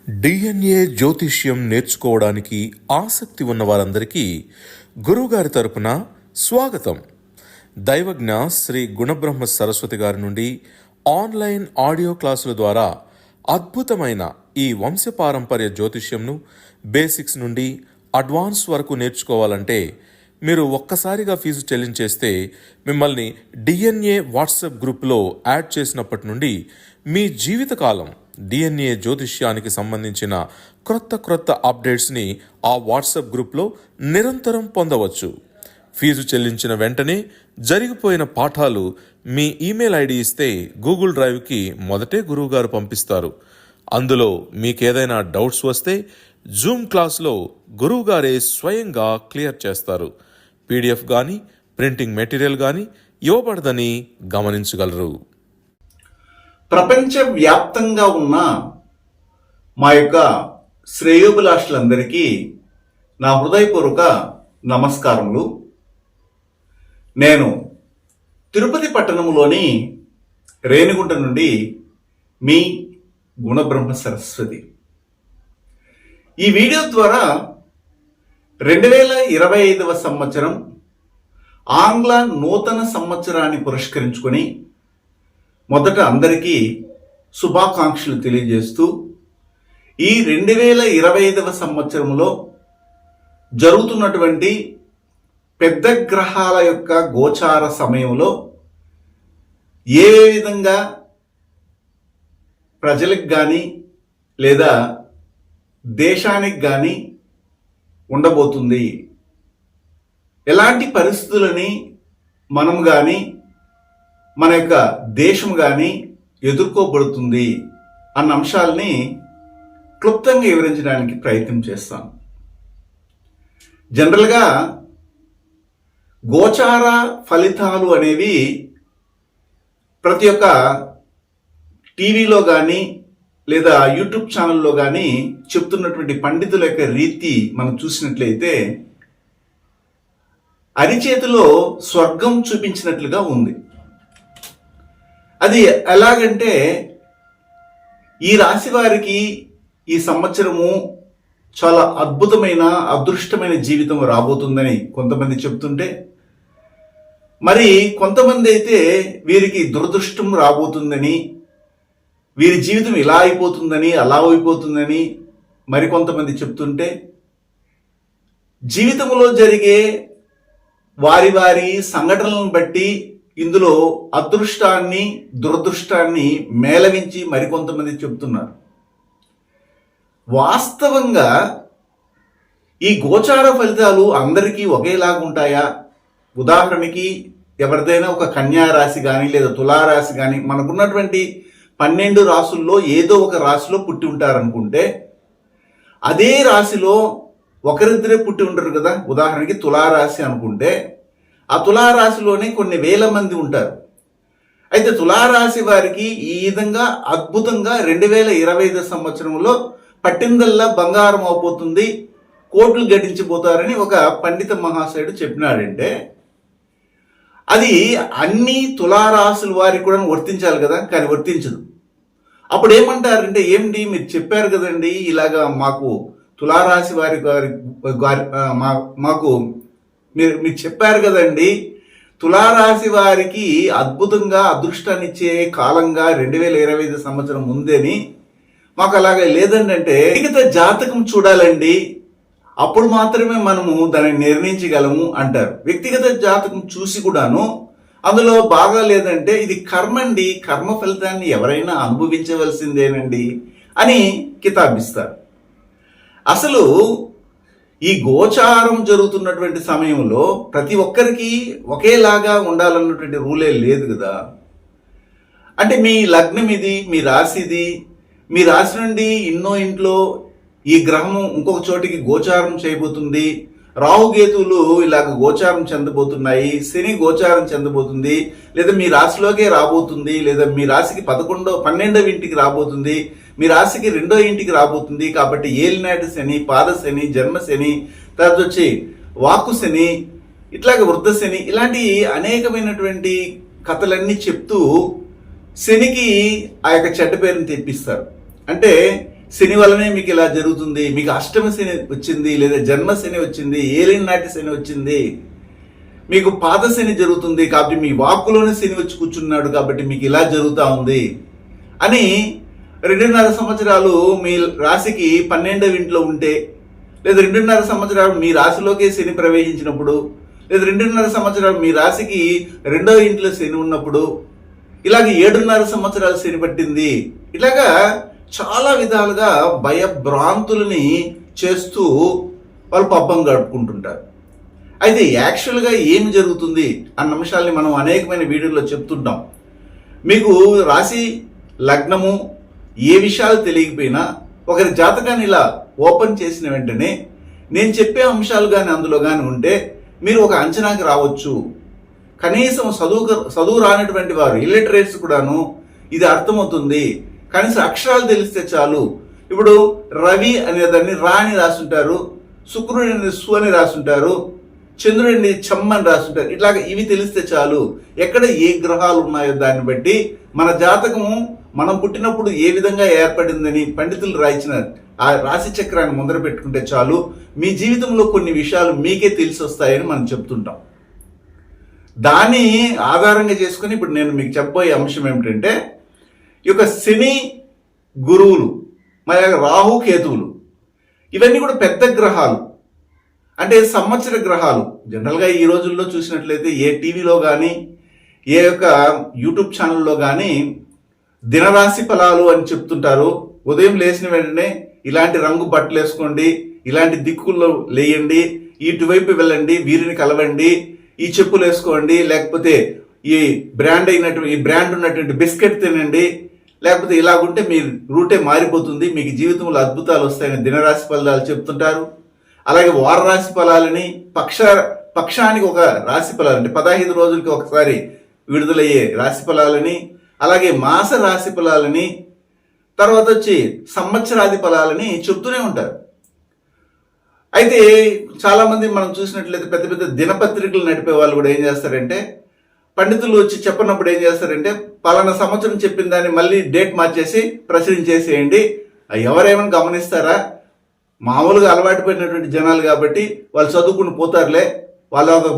DNA జ్యోతిష్యం నేర్చుకోవడానికి ఆసక్తి ఉన్న వారందరికీ గురువుగారి తరపున స్వాగతం. దైవజ్ఞ శ్రీ గుణబ్రహ్మ సరస్వతి గారి నుండి ఆన్లైన్ ఆడియో క్లాసుల ద్వారా అద్భుతమైన ఈ వంశపారంపర్య జ్యోతిష్యంను బేసిక్స్ నుండి అడ్వాన్స్ వరకు నేర్చుకోవాలంటే మీరు ఒక్కసారిగా ఫీజు చెల్లించేస్తే మిమ్మల్ని డిఎన్ఏ వాట్సాప్ గ్రూప్లో యాడ్ చేసినప్పటి నుండి మీ జీవితకాలం డిఎన్ఏ జ్యోతిష్యానికి సంబంధించిన క్రొత్త అప్డేట్స్ని ఆ వాట్సాప్ గ్రూప్లో నిరంతరం పొందవచ్చు. ఫీజు చెల్లించిన వెంటనే జరిగిపోయిన పాఠాలు మీ ఈమెయిల్ ఐడి ఇస్తే గూగుల్ డ్రైవ్కి మొదటే గురువుగారు పంపిస్తారు. అందులో మీకేదైనా డౌట్స్ వస్తే జూమ్ క్లాస్లో గురువుగారే స్వయంగా క్లియర్ చేస్తారు. పీడిఎఫ్ కానీ ప్రింటింగ్ మెటీరియల్ కానీ ఇవ్వబడదని గమనించగలరు. ప్రపంచవ్యాప్తంగా ఉన్న మా యొక్క శ్రేయోభిలాషులందరికీ నా హృదయపూర్వక నమస్కారములు. నేను తిరుపతి పట్టణంలోని రేణిగుంట నుండి మీ గుణబ్రహ్మ సరస్వతి. ఈ వీడియో ద్వారా 2025వ సంవత్సరం ఆంగ్ల నూతన సంవత్సరాన్ని పురస్కరించుకొని మొదట అందరికీ శుభాకాంక్షలు తెలియజేస్తూ ఈ 2025వ సంవత్సరంలో జరుగుతున్నటువంటి పెద్ద గ్రహాల యొక్క గోచార సమయంలో ఏ విధంగా ప్రజలకు కానీ లేదా దేశానికి కానీ ఉండబోతుంది, ఎలాంటి పరిస్థితులని మనం కానీ మన యొక్క దేశం కానీ ఎదుర్కోబడుతుంది అన్న అంశాలని క్లుప్తంగా వివరించడానికి ప్రయత్నం చేస్తాను. జనరల్గా గోచార ఫలితాలు అనేవి ప్రతి ఒక్క టీవీలో కానీ లేదా యూట్యూబ్ ఛానల్లో కానీ చెప్తున్నటువంటి పండితుల యొక్క రీతి మనం చూసినట్లయితే అరిచేతిలో స్వర్గం చూపించినట్లుగా ఉంది. అది ఎలాగంటే ఈ రాశి వారికి ఈ సంవత్సరము చాలా అద్భుతమైన అదృష్టమైన జీవితం రాబోతుందని కొంతమంది చెప్తుంటే, మరి కొంతమంది అయితే వీరికి దురదృష్టం రాబోతుందని, వీరి జీవితం ఇలా అయిపోతుందని అలా అయిపోతుందని మరికొంతమంది చెప్తుంటే, జీవితంలో జరిగే వారి వారి సంఘటనలను బట్టి ఇందులో అదృష్టాన్ని దురదృష్టాన్ని మేళవించి మరికొంతమంది చెప్తున్నారు. వాస్తవంగా ఈ గోచార ఫలితాలు అందరికీ ఒకేలాగా ఉంటాయా? ఉదాహరణకి ఎవరిదైనా ఒక కన్యా రాశి కానీ లేదా తులారాశి కానీ మనకున్నటువంటి 12 రాసుల్లో ఏదో ఒక రాశిలో పుట్టి ఉంటారనుకుంటే, అదే రాశిలో ఒకరిద్దరే పుట్టి ఉంటారు కదా. ఉదాహరణకి తులారాశి అనుకుంటే ఆ తులారాశిలోనే కొన్ని వేల మంది ఉంటారు. అయితే తులారాశి వారికి ఈ విధంగా అద్భుతంగా 2025 సంవత్సరంలో పట్టిందల్లా బంగారం అయిపోతుంది, కోట్లు గడించిపోతారని ఒక పండిత మహాశయుడు చెప్పినాడంటే అది అన్ని తులారాశుల వారికి కూడా వర్తించాలి కదా, కానీ వర్తించదు. అప్పుడు ఏమంటారంటే, ఏమిటి మీరు చెప్పారు కదండి ఇలాగా మాకు తులారాశి మాకు మీరు చెప్పారు కదండి, తులారాశి వారికి అద్భుతంగా అదృష్టాన్ని ఇచ్చే కాలంగా 2025 సంవత్సరం ఉందని. మాకు అలాగే లేదండి అంటే వ్యక్తిగత జాతకం చూడాలండి, అప్పుడు మాత్రమే మనము దాన్ని నిర్ణయించగలము అంటారు. వ్యక్తిగత జాతకం చూసి కూడాను అందులో బాగా లేదంటే ఇది కర్మండి, కర్మ ఫలితాన్ని ఎవరైనా అనుభవించవలసిందేనండి అని కితాబిస్తారు. అసలు ఈ గోచారం జరుగుతున్నటువంటి సమయంలో ప్రతి ఒక్కరికి ఒకేలాగా ఉండాలన్నటువంటి రూలే లేదు కదా. అంటే మీ లగ్నం ఇది, మీ రాశి ఇది, మీ రాశి నుండి ఎన్నో ఇంట్లో ఈ గ్రహము ఇంకొక చోటికి గోచారం చేయబోతుంది, రాహుకేతువులు ఇలాగ గోచారం చెందబోతున్నాయి, శని గోచారం చెందబోతుంది, లేదా మీ రాశిలోకే రాబోతుంది, లేదా మీ రాశికి 12వ ఇంటికి రాబోతుంది, మీ రాశికి 2వ ఇంటికి రాబోతుంది. కాబట్టి ఏలినాటి శని, పాద శని, జన్మ శని, తర్వాత వచ్చి వాక్కు శని, ఇట్లాగ వృద్ధ శని, ఇలాంటి అనేకమైనటువంటి కథలన్నీ చెప్తూ శనికి ఆ యొక్క చెడ్డ పేరుని తెప్పిస్తారు. అంటే శని వల్లనే మీకు ఇలా జరుగుతుంది, మీకు అష్టమ శని వచ్చింది, లేదా జన్మ శని వచ్చింది, ఏలిన నాటి శని వచ్చింది, మీకు పాత శని జరుగుతుంది కాబట్టి మీ వాక్కులోనే శని వచ్చి కూర్చున్నాడు కాబట్టి మీకు ఇలా జరుగుతూ ఉంది అని 2.5 సంవత్సరాలు మీ రాశికి 12వ ఇంట్లో ఉంటే, లేదా 2.5 సంవత్సరాలు మీ రాశిలోకి శని ప్రవేశించినప్పుడు, లేదా 2.5 సంవత్సరాలు మీ రాశికి 2వ ఇంట్లో శని ఉన్నప్పుడు, ఇలాగ 7.5 సంవత్సరాలు శని పట్టింది. ఇలాగా చాలా విధాలుగా భయభ్రాంతులని చేస్తూ వాళ్ళు పబ్బం గడుపుకుంటుంటారు. అయితే యాక్చువల్గా ఏమి జరుగుతుంది అన్న అంశాలని మనం అనేకమైన వీడియోలో చెప్తుంటాం. మీకు రాశి లగ్నము ఏ విషయాలు తెలియకపోయినా ఒకరి జాతకాన్ని ఇలా ఓపెన్ చేసిన వెంటనే నేను చెప్పే అంశాలు కానీ అందులో కానీ ఉంటే మీరు ఒక అంచనాకి రావచ్చు. కనీసం చదువు రానటువంటి వారు, ఇల్లిటరేట్స్ కూడాను ఇది అర్థమవుతుంది. కనీసం అక్షరాలు తెలిస్తే చాలు. ఇప్పుడు రవి అనేదాన్ని రా అని రాసుంటారు, శుక్రుడిని సు అని రాసుంటారు, చంద్రుడిని చమ్ అని రాసుంటారు. ఇట్లాగ ఇవి తెలిస్తే చాలు. ఎక్కడ ఏ గ్రహాలు ఉన్నాయో దాన్ని బట్టి మన జాతకము మనం పుట్టినప్పుడు ఏ విధంగా ఏర్పడిందని పండితులు రాయించిన ఆ రాశి చక్రాన్ని ముందర పెట్టుకుంటే చాలు, మీ జీవితంలో కొన్ని విషయాలు మీకే తెలిసి వస్తాయని మనం చెప్తుంటాం. దాన్ని ఆధారంగా చేసుకుని ఇప్పుడు నేను మీకు చెప్పబోయే అంశం ఏమిటంటే, ఈ యొక్క శని గురువులు మరి రాహు కేతువులు ఇవన్నీ కూడా పెద్ద గ్రహాలు, అంటే సంవత్సర గ్రహాలు. జనరల్గా ఈ రోజుల్లో చూసినట్లయితే ఏ టీవీలో కానీ ఏ యొక్క యూట్యూబ్ ఛానల్లో కానీ దినరాశి ఫలాలు అని చెప్తుంటారు. ఉదయం లేచిన వెంటనే ఇలాంటి రంగు బట్టలు వేసుకోండి, ఇలాంటి దిక్కుల్లో లేయండి, ఇటువైపు వెళ్ళండి, వీరిని కలవండి, ఈ చెప్పులు వేసుకోండి, లేకపోతే ఈ బ్రాండ్ ఉన్నటువంటి బిస్కెట్ తినండి, లేకపోతే ఇలాగుంటే మీ రూటే మారిపోతుంది, మీకు జీవితంలో అద్భుతాలు వస్తాయని దినరాశి ఫలాలు చెప్తుంటారు. అలాగే వార రాశి ఫలాలని, పక్షానికి ఒక రాశి ఫలాలు అంటే 15 రోజులకి ఒకసారి విడుదలయ్యే రాశి ఫలాలని, అలాగే మాస రాశి ఫలాలని, తర్వాత వచ్చి సంవత్సరాది ఫలాలని చెప్తూనే ఉంటారు. అయితే చాలా మంది మనం చూసినట్లయితే పెద్ద పెద్ద దినపత్రికలు నడిపే వాళ్ళు కూడా ఏం చేస్తారంటే, పండితులు వచ్చి చెప్పినప్పుడు ఏం చేస్తారంటే పలానా సంవత్సరం చెప్పిన దాన్ని మళ్ళీ డేట్ మార్చేసి ప్రచురించేసేయండి. ఎవరేమైనా గమనిస్తారా? మామూలుగా అలవాటు పడినటువంటి జనాలు కాబట్టి వాళ్ళు చదువుకుని పోతారులే, వాళ్ళ ఒక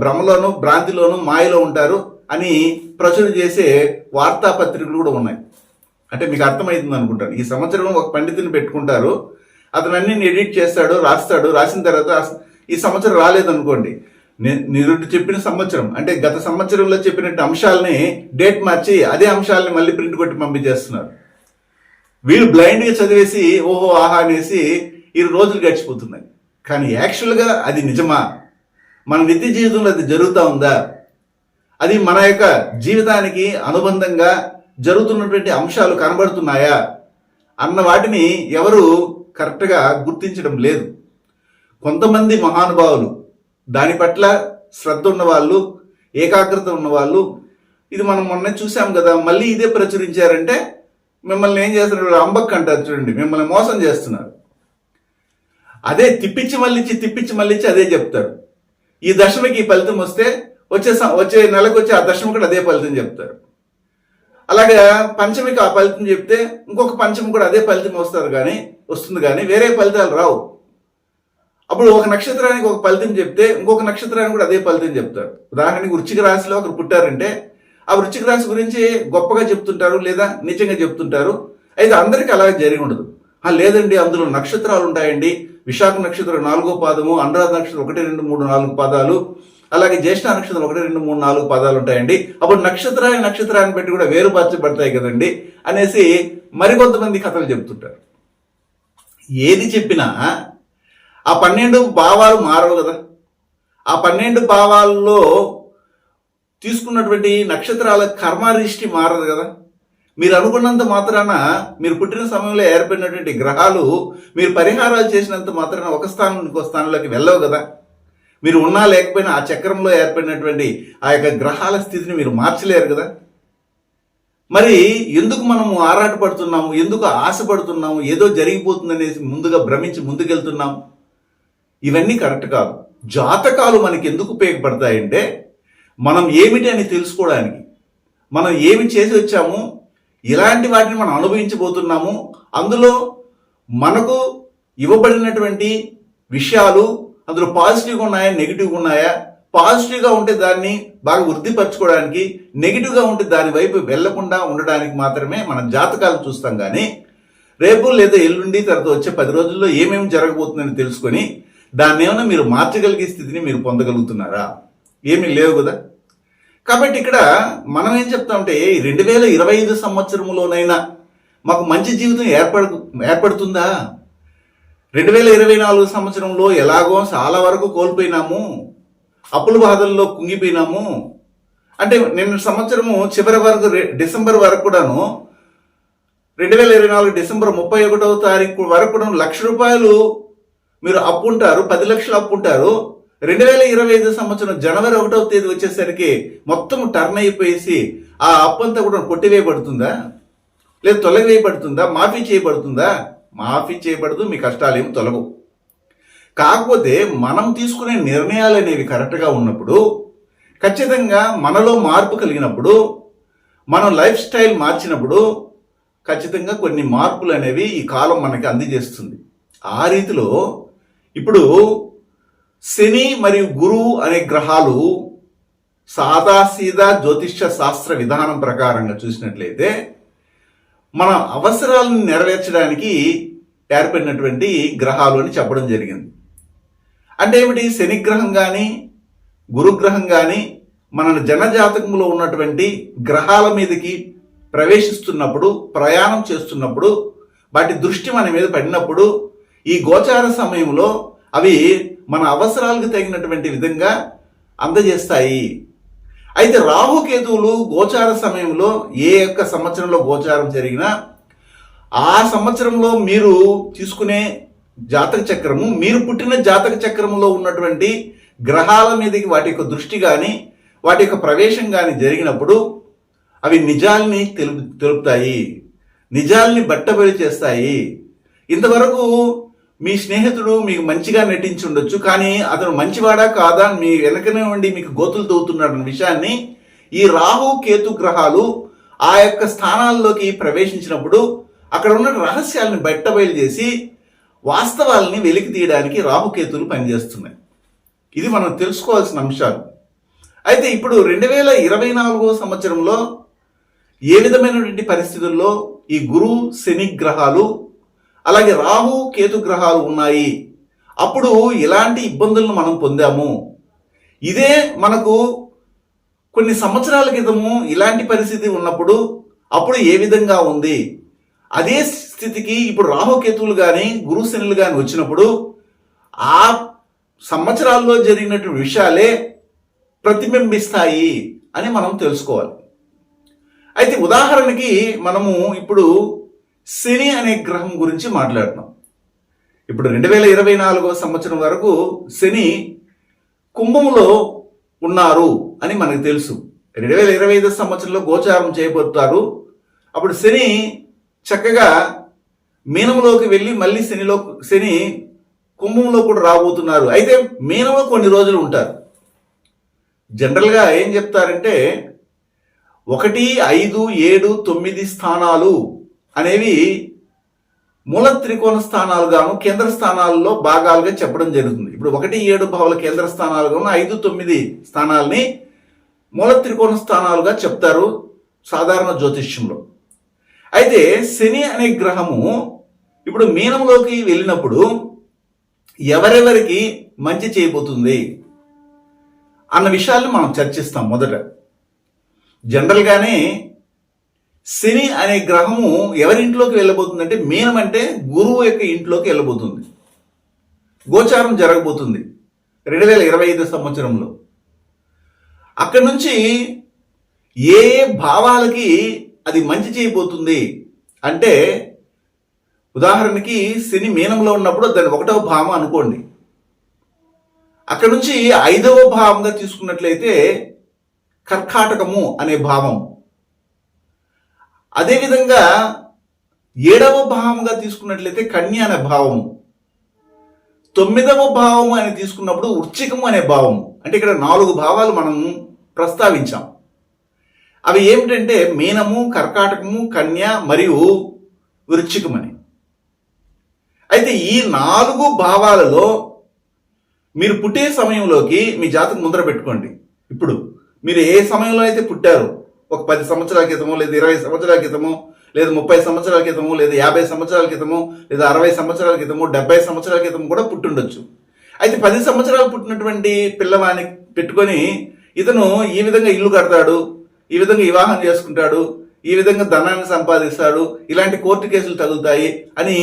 భ్రమలోను భ్రాంతిలోను మాయలో ఉంటారు అని ప్రచురణ చేసే వార్తాపత్రికలు కూడా ఉన్నాయి. అంటే మీకు అర్థమవుతుంది అనుకుంటాను. ఈ సంవత్సరం ఒక పండితుని పెట్టుకుంటారు, అతను అన్ని ఎడిట్ చేస్తాడు, రాస్తాడు, రాసిన తర్వాత ఈ సంవత్సరం రాలేదనుకోండి, మీరు చెప్పిన సంవత్సరం అంటే గత సంవత్సరంలో చెప్పినట్టు అంశాలని డేట్ మార్చి అదే అంశాలని మళ్ళీ ప్రింట్ కొట్టి పంపించేస్తున్నారు. వీళ్ళు బ్లైండ్గా చదివేసి ఓహో ఆహా అనేసి ఈ రోజులు గడిచిపోతున్నాయి. కానీ యాక్చువల్గా అది నిజమా? మన నిత్య జీవితంలో అది జరుగుతూ ఉందా? అది మన యొక్క జీవితానికి అనుబంధంగా జరుగుతున్నటువంటి అంశాలు కనబడుతున్నాయా అన్న వాటిని ఎవరు కరెక్ట్గా గుర్తించడం లేదు. కొంతమంది మహానుభావులు దాని పట్ల శ్రద్ధ ఉన్నవాళ్ళు, ఏకాగ్రత ఉన్నవాళ్ళు, ఇది మనం మొన్న చూసాం కదా, మళ్ళీ ఇదే ప్రచురించారంటే మిమ్మల్ని ఏం చేస్తున్నారు, అంబక్ అంటారు చూడండి, మిమ్మల్ని మోసం చేస్తున్నారు. అదే తిప్పించి మళ్ళించి అదే చెప్తారు. ఈ దశమికి ఈ ఫలితం వస్తే వచ్చే నెలకు వచ్చి ఆ దశమి కూడా అదే ఫలితం చెప్తారు. అలాగే పంచమికి ఆ ఫలితం చెప్తే ఇంకొక పంచమి కూడా అదే ఫలితం వస్తుంది కానీ వేరే ఫలితాలు రావు. అప్పుడు ఒక నక్షత్రానికి ఒక ఫలితం చెప్తే ఇంకొక నక్షత్రానికి కూడా అదే ఫలితం చెప్తారు. ఉదాహరణకి వృశ్చిక రాశిలో ఒకరు పుట్టారంటే ఆ వృశ్చిక రాశి గురించి గొప్పగా చెప్తుంటారు లేదా నిజంగా చెప్తుంటారు. అయితే అందరికీ అలాగే జరిగి ఉండదు. లేదండి, అందులో నక్షత్రాలు ఉంటాయండి. విశాఖ నక్షత్రం 4వ పాదము, అనురాధ నక్షత్రం 1, 2, 3, 4 పాదాలు, అలాగే జ్యేష్ఠ నక్షత్రం 1, 2, 3, 4 పాదాలు ఉంటాయండి. అప్పుడు నక్షత్రాన్ని బట్టి కూడా వేరుపరచబడతాయి కదండి అనేసి మరికొంతమంది కథలు చెప్తుంటారు. ఏది చెప్పినా ఆ 12 భావాలు మారవు కదా. ఆ 12 భావాల్లో తీసుకున్నటువంటి నక్షత్రాల కర్మరిష్టి మారదు కదా. మీరు అనుకున్నంత మాత్రాన, మీరు పుట్టిన సమయంలో ఏర్పడినటువంటి గ్రహాలు మీరు పరిహారాలు చేసినంత మాత్రాన ఒక స్థానం నుంచి ఇంకో స్థానంలోకి వెళ్ళవు కదా. మీరు ఉన్నా లేకపోయినా ఆ చక్రంలో ఏర్పడినటువంటి ఆ యొక్క గ్రహాల స్థితిని మీరు మార్చలేరు కదా. మరి ఎందుకు మనము ఆరాటపడుతున్నాము, ఎందుకు ఆశపడుతున్నాము, ఏదో జరిగిపోతుందనేసి ముందుగా భ్రమించి ముందుకెళ్తున్నాము? ఇవన్నీ కరెక్ట్ కాదు. జాతకాలు మనకి ఎందుకు ఉపయోగపడతాయంటే మనం ఏమిటి అని తెలుసుకోవడానికి, మనం ఏమి చేసి వచ్చాము, ఇలాంటి వాటిని మనం అనుభవించబోతున్నాము, అందులో మనకు ఇవ్వబడినటువంటి విషయాలు అందులో పాజిటివ్గా ఉన్నాయా, నెగిటివ్గా ఉన్నాయా? పాజిటివ్గా ఉంటే దాన్ని బాగా వృద్ధిపరచుకోవడానికి, నెగిటివ్గా ఉంటే దాని వైపు వెళ్లకుండా ఉండడానికి మాత్రమే మనం జాతకాలు చూస్తాం. కానీ రేపు లేదా ఎల్లుండి తర్వాత వచ్చే 10 రోజుల్లో ఏమేమి జరగబోతుందని తెలుసుకొని దాన్ని ఏమైనా మీరు మార్చగలిగే స్థితిని మీరు పొందగలుగుతున్నారా? ఏమీ లేవు కదా. కాబట్టి ఇక్కడ మనం ఏం చెప్తామంటే 2025 సంవత్సరంలోనైనా మాకు మంచి జీవితం ఏర్పడుతుందా? 2024 సంవత్సరంలో ఎలాగో చాలా వరకు కోల్పోయినాము, అప్పుల బాధల్లో కుంగిపోయినాము. అంటే నిన్న సంవత్సరము చివరి వరకు డిసెంబర్ వరకు కూడాను 2024 డిసెంబర్ 31వ తారీఖు వరకు కూడా ₹1,00,000 మీరు అప్పు ఉంటారు, 10 లక్షలు అప్పు ఉంటారు. 2025 సంవత్సరం జనవరి 1వ తేదీ వచ్చేసరికి మొత్తం టర్న్ అయిపోయేసి ఆ అప్పు అంతా కూడా కొట్టివేయబడుతుందా, లేదా తొలగివేయబడుతుందా, మాఫీ చేయబడుతుందా? మాఫీ చేయబడదు, మీ కష్టాలు ఏమి తొలగవు. కాకపోతే మనం తీసుకునే నిర్ణయాలు అనేవి కరెక్ట్గా ఉన్నప్పుడు, ఖచ్చితంగా మనలో మార్పు కలిగినప్పుడు, మనం లైఫ్ స్టైల్ మార్చినప్పుడు ఖచ్చితంగా కొన్ని మార్పులు అనేవి ఈ కాలం మనకి అందజేస్తుంది. ఆ రీతిలో ఇప్పుడు శని మరియు గురువు అనే గ్రహాలు సాదాసీదా జ్యోతిష్య శాస్త్ర విధానం ప్రకారంగా చూసినట్లయితే మన అవసరాలను నెరవేర్చడానికి ఏర్పడినటువంటి గ్రహాలు అని చెప్పడం జరిగింది. అంటే ఏమిటి? శనిగ్రహం కానీ గురుగ్రహం కానీ మన జనజాతకంలో ఉన్నటువంటి గ్రహాల మీదకి ప్రవేశిస్తున్నప్పుడు, ప్రయాణం చేస్తున్నప్పుడు, వాటి దృష్టి మన మీద పడినప్పుడు ఈ గోచార సమయంలో అవి మన అవసరాలకు తగినటువంటి విధంగా అందజేస్తాయి. అయితే రాహుకేతువులు గోచార సమయంలో ఏ యొక్క సంవత్సరంలో గోచారం జరిగినా ఆ సంవత్సరంలో మీరు తీసుకునే జాతక చక్రము, మీరు పుట్టిన జాతక చక్రంలో ఉన్నటువంటి గ్రహాల మీదకి వాటి యొక్క దృష్టి కానీ వాటి యొక్క ప్రవేశం కానీ జరిగినప్పుడు అవి నిజాల్ని తెలుపుతాయి, నిజాల్ని బట్టబయలు చేస్తాయి. ఇంతవరకు మీ స్నేహితుడు మీకు మంచిగా నటించి ఉండొచ్చు, కానీ అతను మంచివాడా కాదా మీ వెనకనే ఉండి మీకు గోతులు తవ్వుతున్నాడు అన్న విషయాన్ని ఈ రాహు కేతు గ్రహాలు ఆ యొక్క స్థానాల్లోకి ప్రవేశించినప్పుడు అక్కడ ఉన్న రహస్యాలను బట్టబయలు చేసి వాస్తవాలని వెలికి తీయడానికి రాహుకేతులు పనిచేస్తున్నాయి. ఇది మనం తెలుసుకోవాల్సిన అంశాలు. అయితే ఇప్పుడు 2024 సంవత్సరంలో ఏ విధమైనటువంటి పరిస్థితుల్లో ఈ గురు శని గ్రహాలు అలాగే రాహు కేతు గ్రహాలు ఉన్నాయి, అప్పుడు ఎలాంటి ఇబ్బందులను మనం పొందాము, ఇదే మనకు కొన్ని సంవత్సరాల క్రితము ఇలాంటి పరిస్థితి ఉన్నప్పుడు అప్పుడు ఏ విధంగా ఉంది, అదే స్థితికి ఇప్పుడు రాహుకేతువులు కానీ గురు శనులు కానీ వచ్చినప్పుడు ఆ సంవత్సరాల్లో జరిగినటువంటి విషయాలే ప్రతిబింబిస్తాయి అని మనం తెలుసుకోవాలి. అయితే ఉదాహరణకి మనము ఇప్పుడు శని అనే గ్రహం గురించి మాట్లాడుతున్నాం. ఇప్పుడు 2024 సంవత్సరం వరకు శని కుంభములో ఉన్నారు అని మనకు తెలుసు. 2025 సంవత్సరంలో గోచారం చేయబోతారు. అప్పుడు శని చక్కగా మీనంలోకి వెళ్ళి మళ్ళీ శని కుంభంలో కూడా రాబోతున్నారు. అయితే మీనంలో కొన్ని రోజులు ఉంటారు. జనరల్గా ఏం చెప్తారంటే 1, 5, 7, 9 స్థానాలు అనేవి మూల త్రికోణ స్థానాలు గాను కేంద్ర స్థానాల్లో భాగాలుగా చెప్పడం జరుగుతుంది. ఇప్పుడు 1, 7 భావాల కేంద్ర స్థానాలు గాను 5, 9 స్థానాలని మూల త్రికోణ స్థానాలుగా చెప్తారు సాధారణ జ్యోతిష్యంలో. అయితే శని అనే గ్రహము ఇప్పుడు మీనంలోకి వెళ్ళినప్పుడు ఎవరెవరికి మంచి చేయబోతుంది అన్న విషయాన్ని మనం చర్చిస్తాం. మొదట జనరల్గానే శని అనే గ్రహము ఎవరింట్లోకి వెళ్ళబోతుందంటే మీనం అంటే గురువు యొక్క ఇంట్లోకి వెళ్ళబోతుంది. గోచారం జరగబోతుంది 2025 సంవత్సరంలో. అక్కడి నుంచి ఏ భావాలకి అది మంచి చేయబోతుంది అంటే, ఉదాహరణకి శని మీనంలో ఉన్నప్పుడు దాని 1వ భావం అనుకోండి. అక్కడ నుంచి 5వ భావంగా తీసుకున్నట్లయితే కర్కాటకము అనే భావం, అదేవిధంగా 7వ భావంగా తీసుకున్నట్లయితే కన్య అనే భావము, 9వ భావం అని తీసుకున్నప్పుడు వృశ్చికము అనే భావము. అంటే ఇక్కడ 4 భావాలు మనం ప్రస్తావించాం. అవి ఏమిటంటే మీనము, కర్కాటకము, కన్య మరియు వృశ్చికమని. అయితే ఈ 4 భావాలలో మీరు పుట్టే సమయంలోకి మీ జాతకం ముందర పెట్టుకోండి. ఇప్పుడు మీరు ఏ సమయంలో అయితే పుట్టారో, ఒక 10 సంవత్సరాల క్రితమో, లేదా 20 సంవత్సరాల క్రితమో, లేదా 30 సంవత్సరాల క్రితమో, లేదా 50 సంవత్సరాల క్రితమో, లేదా 60 సంవత్సరాల క్రితమో, 70 సంవత్సరాల క్రితం కూడా పుట్టుండొచ్చు. అయితే 10 సంవత్సరాలు పుట్టినటువంటి పిల్లవాడిని పెట్టుకొని ఇతను ఈ విధంగా ఇల్లు కడతాడు, ఈ విధంగా వివాహం చేసుకుంటాడు, ఈ విధంగా ధనాన్ని సంపాదిస్తాడు, ఇలాంటి కోర్టు కేసులు తగులుతాయి అని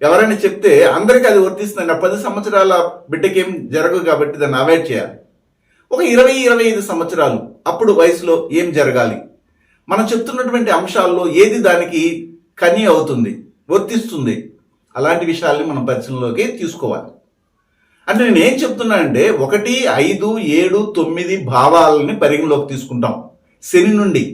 ఎవరైనా చెప్తే అందరికీ అది వర్తిస్తుంది. ఆ 10 సంవత్సరాల బిడ్డకి ఏం జరగదు కాబట్టి దాన్ని అవాయిడ్ చేయాలి. ఒక 20-25 సంవత్సరాలు అప్పుడు వయసులో ఏం జరగాలి, మనం చెప్తున్నటువంటి అంశాల్లో ఏది దానికి కని అవుతుంది, వర్తిస్తుంది, అలాంటి విషయాల్ని మనం పరిశీలనలోకి తీసుకోవాలి. అంటే నేను ఏం చెప్తున్నానంటే 1, 5, 7, 9 భావాలని పరిగణలోకి తీసుకుంటాం శని నుండి.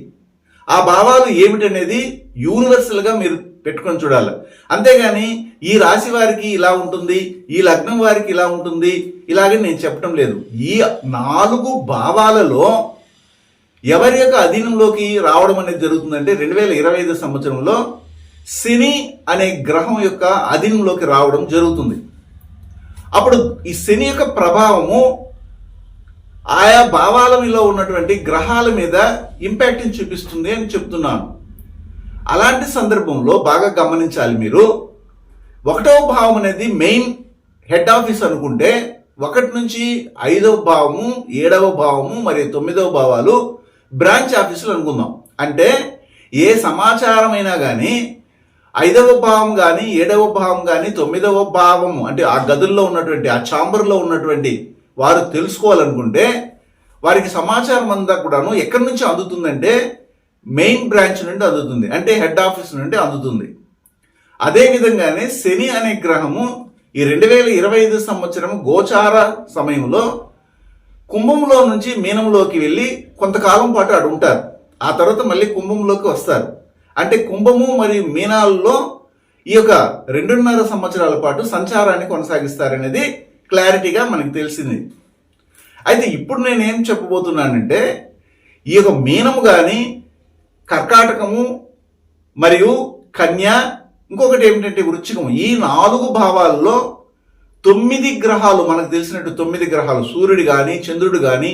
ఆ భావాలు ఏమిటనేది యూనివర్సల్గా మీరు పెట్టుకొని చూడాలి. అంతేగాని ఈ రాశి వారికి ఇలా ఉంటుంది, ఈ లగ్నం వారికి ఇలా ఉంటుంది, ఇలాగే నేను చెప్పడం లేదు. ఈ 4 భావాలలో ఎవరి యొక్క అధీనంలోకి రావడం అనేది జరుగుతుందంటే 2025 సంవత్సరంలో శని అనే గ్రహం యొక్క అధీనంలోకి రావడం జరుగుతుంది. అప్పుడు ఈ శని యొక్క ప్రభావము ఆయా భావాల మీద ఉన్నటువంటి గ్రహాల మీద ఇంపాక్ట్ని చూపిస్తుంది అని చెప్తున్నాను. అలాంటి సందర్భంలో బాగా గమనించాలి మీరు. 1వ భావం అనేది మెయిన్ హెడ్ ఆఫీస్ అనుకుంటే 1 నుంచి 5వ భావము, 7వ భావము మరియు 9వ భావాలు బ్రాంచ్ ఆఫీసులు అనుకుందాం. అంటే ఏ సమాచారం అయినా కానీ 5వ భావం కానీ, 7వ భావం కానీ, 9వ భావము అంటే ఆ గదుల్లో ఉన్నటువంటి, ఆ ఛాంబర్లో ఉన్నటువంటి వారు తెలుసుకోవాలనుకుంటే వారికి సమాచారం అంతా కూడాను ఎక్కడి నుంచి అందుతుందంటే మెయిన్ బ్రాంచ్ నుండి అందుతుంది, అంటే హెడ్ ఆఫీస్ నుండి అందుతుంది. అదే విధంగానే శని అనే గ్రహము ఈ 2025 సంవత్సరం గోచార సమయంలో కుంభంలో నుంచి మీనంలోకి వెళ్ళి కొంతకాలం పాటు అటు ఉంటారు. ఆ తర్వాత మళ్ళీ కుంభంలోకి వస్తారు. అంటే కుంభము మరియు మీనాల్లో ఈ యొక్క 2.5 సంవత్సరాల పాటు సంచారాన్ని కొనసాగిస్తారనేది క్లారిటీగా మనకు తెలిసింది. అయితే ఇప్పుడు నేనేం చెప్పబోతున్నానంటే ఈ యొక్క మీనము కానీ, కర్కాటకము మరియు కన్య, ఇంకొకటి ఏమిటంటే వృశ్చికము, ఈ 4 భావాల్లో 9 గ్రహాలు, మనకు తెలిసినట్టు 9 గ్రహాలు, సూర్యుడు కానీ, చంద్రుడు కానీ,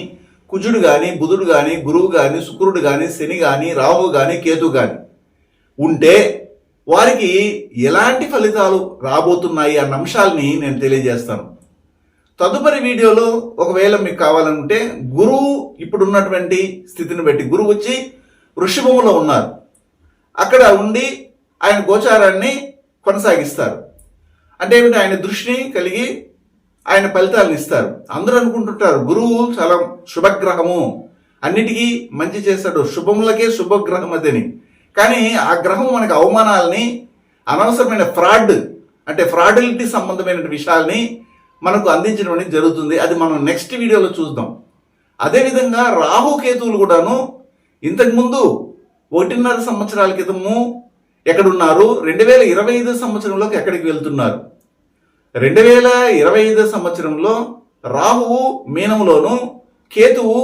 కుజుడు కానీ, బుధుడు కానీ, గురువు కానీ, శుక్రుడు కానీ, శని కానీ, రాహు కానీ, కేతు కానీ ఉంటే వారికి ఎలాంటి ఫలితాలు రాబోతున్నాయి అన్న అంశాలని నేను తెలియజేస్తాను. తదుపరి వీడియోలో ఒకవేళ మీకు కావాలనుకుంటే గురువు ఇప్పుడున్నటువంటి స్థితిని బట్టి, గురువు వచ్చి వృషభములో ఉన్నారు, అక్కడ ఉండి ఆయన గోచారాన్ని కొనసాగిస్తారు. అంటే ఏమిటి, ఆయన దృష్టిని కలిగి ఆయన ఫలితాలను ఇస్తారు. అందరూ అనుకుంటుంటారు గురువు చాలా శుభగ్రహము, అన్నిటికీ మంచి చేస్తాడు, శుభములకే శుభగ్రహం అదని. కానీ ఆ గ్రహం మనకు అవమానాలని, అనవసరమైన ఫ్రాడిలిటీ సంబంధమైన విషయాల్ని మనకు అందించడం అనేది జరుగుతుంది. అది మనం నెక్స్ట్ వీడియోలో చూద్దాం. అదేవిధంగా రాహుకేతువులు కూడాను ఇంతకుముందు 1.5 సంవత్సరాల క్రితము ఎక్కడున్నారు, 2025 సంవత్సరంలోకి ఎక్కడికి వెళ్తున్నారు. 2025 సంవత్సరంలో రాహువు మీనంలోను, కేతువు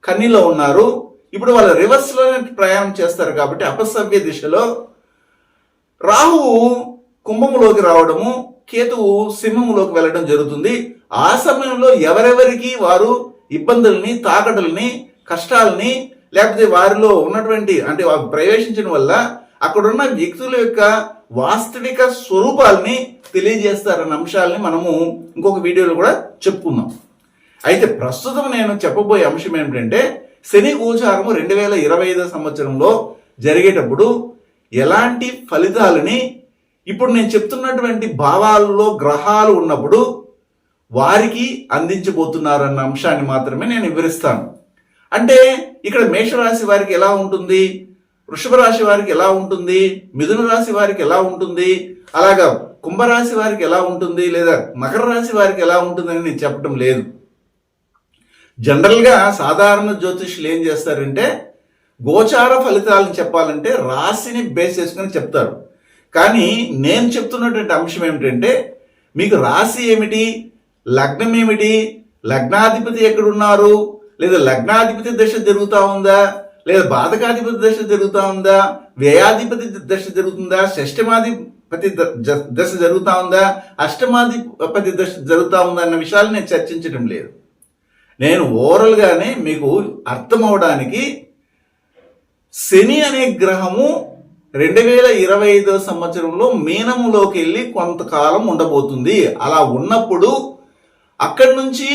కన్నిలో ఉన్నారు. ఇప్పుడు వాళ్ళ రివర్స్లోనే ప్రయాణం చేస్తారు కాబట్టి అపసవ్య దిశలో రాహువు కుంభములోకి రావడము, కేతువు సింహములోకి వెళ్ళడం జరుగుతుంది. ఆ సమయంలో ఎవరెవరికి వారు ఇబ్బందుల్ని, తాకటుల్ని, కష్టాలని, లేకపోతే వారిలో ఉన్నటువంటి అంటే వారు ప్రవేశించడం వల్ల అక్కడున్న వ్యక్తుల యొక్క వాస్తవిక స్వరూపాలని తెలియజేస్తారన్న అంశాలని మనము ఇంకొక వీడియోలో కూడా చెప్పుకుందాం. అయితే ప్రస్తుతం నేను చెప్పబోయే అంశం ఏమిటంటే శని గోచారము 2025 సంవత్సరంలో జరిగేటప్పుడు ఎలాంటి ఫలితాలని ఇప్పుడు నేను చెప్తున్నటువంటి భావాల్లో గ్రహాలు ఉన్నప్పుడు వారికి అందించబోతున్నారన్న అంశాన్ని మాత్రమే నేను వివరిస్తాను. అంటే ఇక్కడ మేషరాశి వారికి ఎలా ఉంటుంది, వృషభ రాశి వారికి ఎలా ఉంటుంది, మిథున రాశి వారికి ఎలా ఉంటుంది, అలాగా కుంభరాశి వారికి ఎలా ఉంటుంది, లేదా మకర రాశి వారికి ఎలా ఉంటుందని నేను చెప్పడం లేదు. జనరల్గా సాధారణ జ్యోతిష్యులు ఏం చేస్తారంటే గోచార ఫలితాలను చెప్పాలంటే రాశిని బేస్ చేసుకుని చెప్తారు. కానీ నేను చెప్తున్నటువంటి అంశం ఏమిటంటే మీకు రాశి ఏమిటి, లగ్నం ఏమిటి, లగ్నాధిపతి ఎక్కడున్నారు, లేదా లగ్నాధిపతి దశ జరుగుతూ ఉందా, లేదా బాధకాధిపతి దశ జరుగుతూ ఉందా, వ్యయాధిపతి దశ జరుగుతుందా, షష్టమాధిపతి దశ జరుగుతా ఉందా, అష్టమాధిపతి దశ జరుగుతా ఉందా అన్న విషయాలు నేను చర్చించడం లేదు. నేను ఓవరాల్గానే మీకు అర్థం అవడానికి శని అనే గ్రహము 2025 సంవత్సరంలో మీనములోకి వెళ్ళి కొంతకాలం ఉండబోతుంది. అలా ఉన్నప్పుడు అక్కడి నుంచి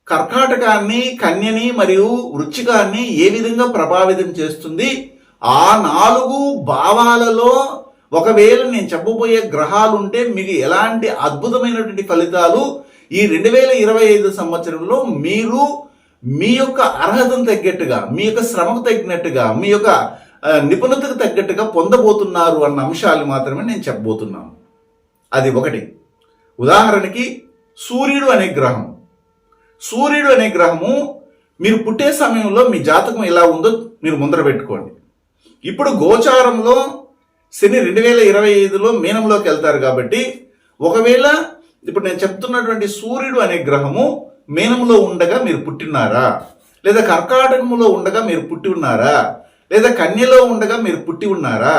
కర్కాటకాన్ని, కన్యని మరియు వృశ్చికాన్ని ఏ విధంగా ప్రభావితం చేస్తుంది, ఆ 4 భావాలలో ఒకవేళ నేను చెప్పబోయే గ్రహాలు ఉంటే మీకు ఎలాంటి అద్భుతమైనటువంటి ఫలితాలు ఈ 2025 సంవత్సరంలో మీరు మీ యొక్క అర్హతను తగ్గట్టుగా, మీ యొక్క శ్రమకు తగ్గినట్టుగా, మీ యొక్క నిపుణతకు తగ్గట్టుగా పొందబోతున్నారు అన్న అంశాలు మాత్రమే నేను చెప్పబోతున్నాను. అది ఒకటి. ఉదాహరణకి సూర్యుడు అనే గ్రహము మీరు పుట్టే సమయంలో మీ జాతకం ఎలా ఉందో మీరు ముందర పెట్టుకోండి. ఇప్పుడు గోచారంలో శని 2025లో మీనంలోకి వెళ్తారు కాబట్టి ఒకవేళ ఇప్పుడు నేను చెప్తున్నటువంటి సూర్యుడు అనే గ్రహము మీనంలో ఉండగా మీరు పుట్టినారా, లేదా కర్కాటకములో ఉండగా మీరు పుట్టి ఉన్నారా, లేదా కన్యలో ఉండగా మీరు పుట్టి ఉన్నారా,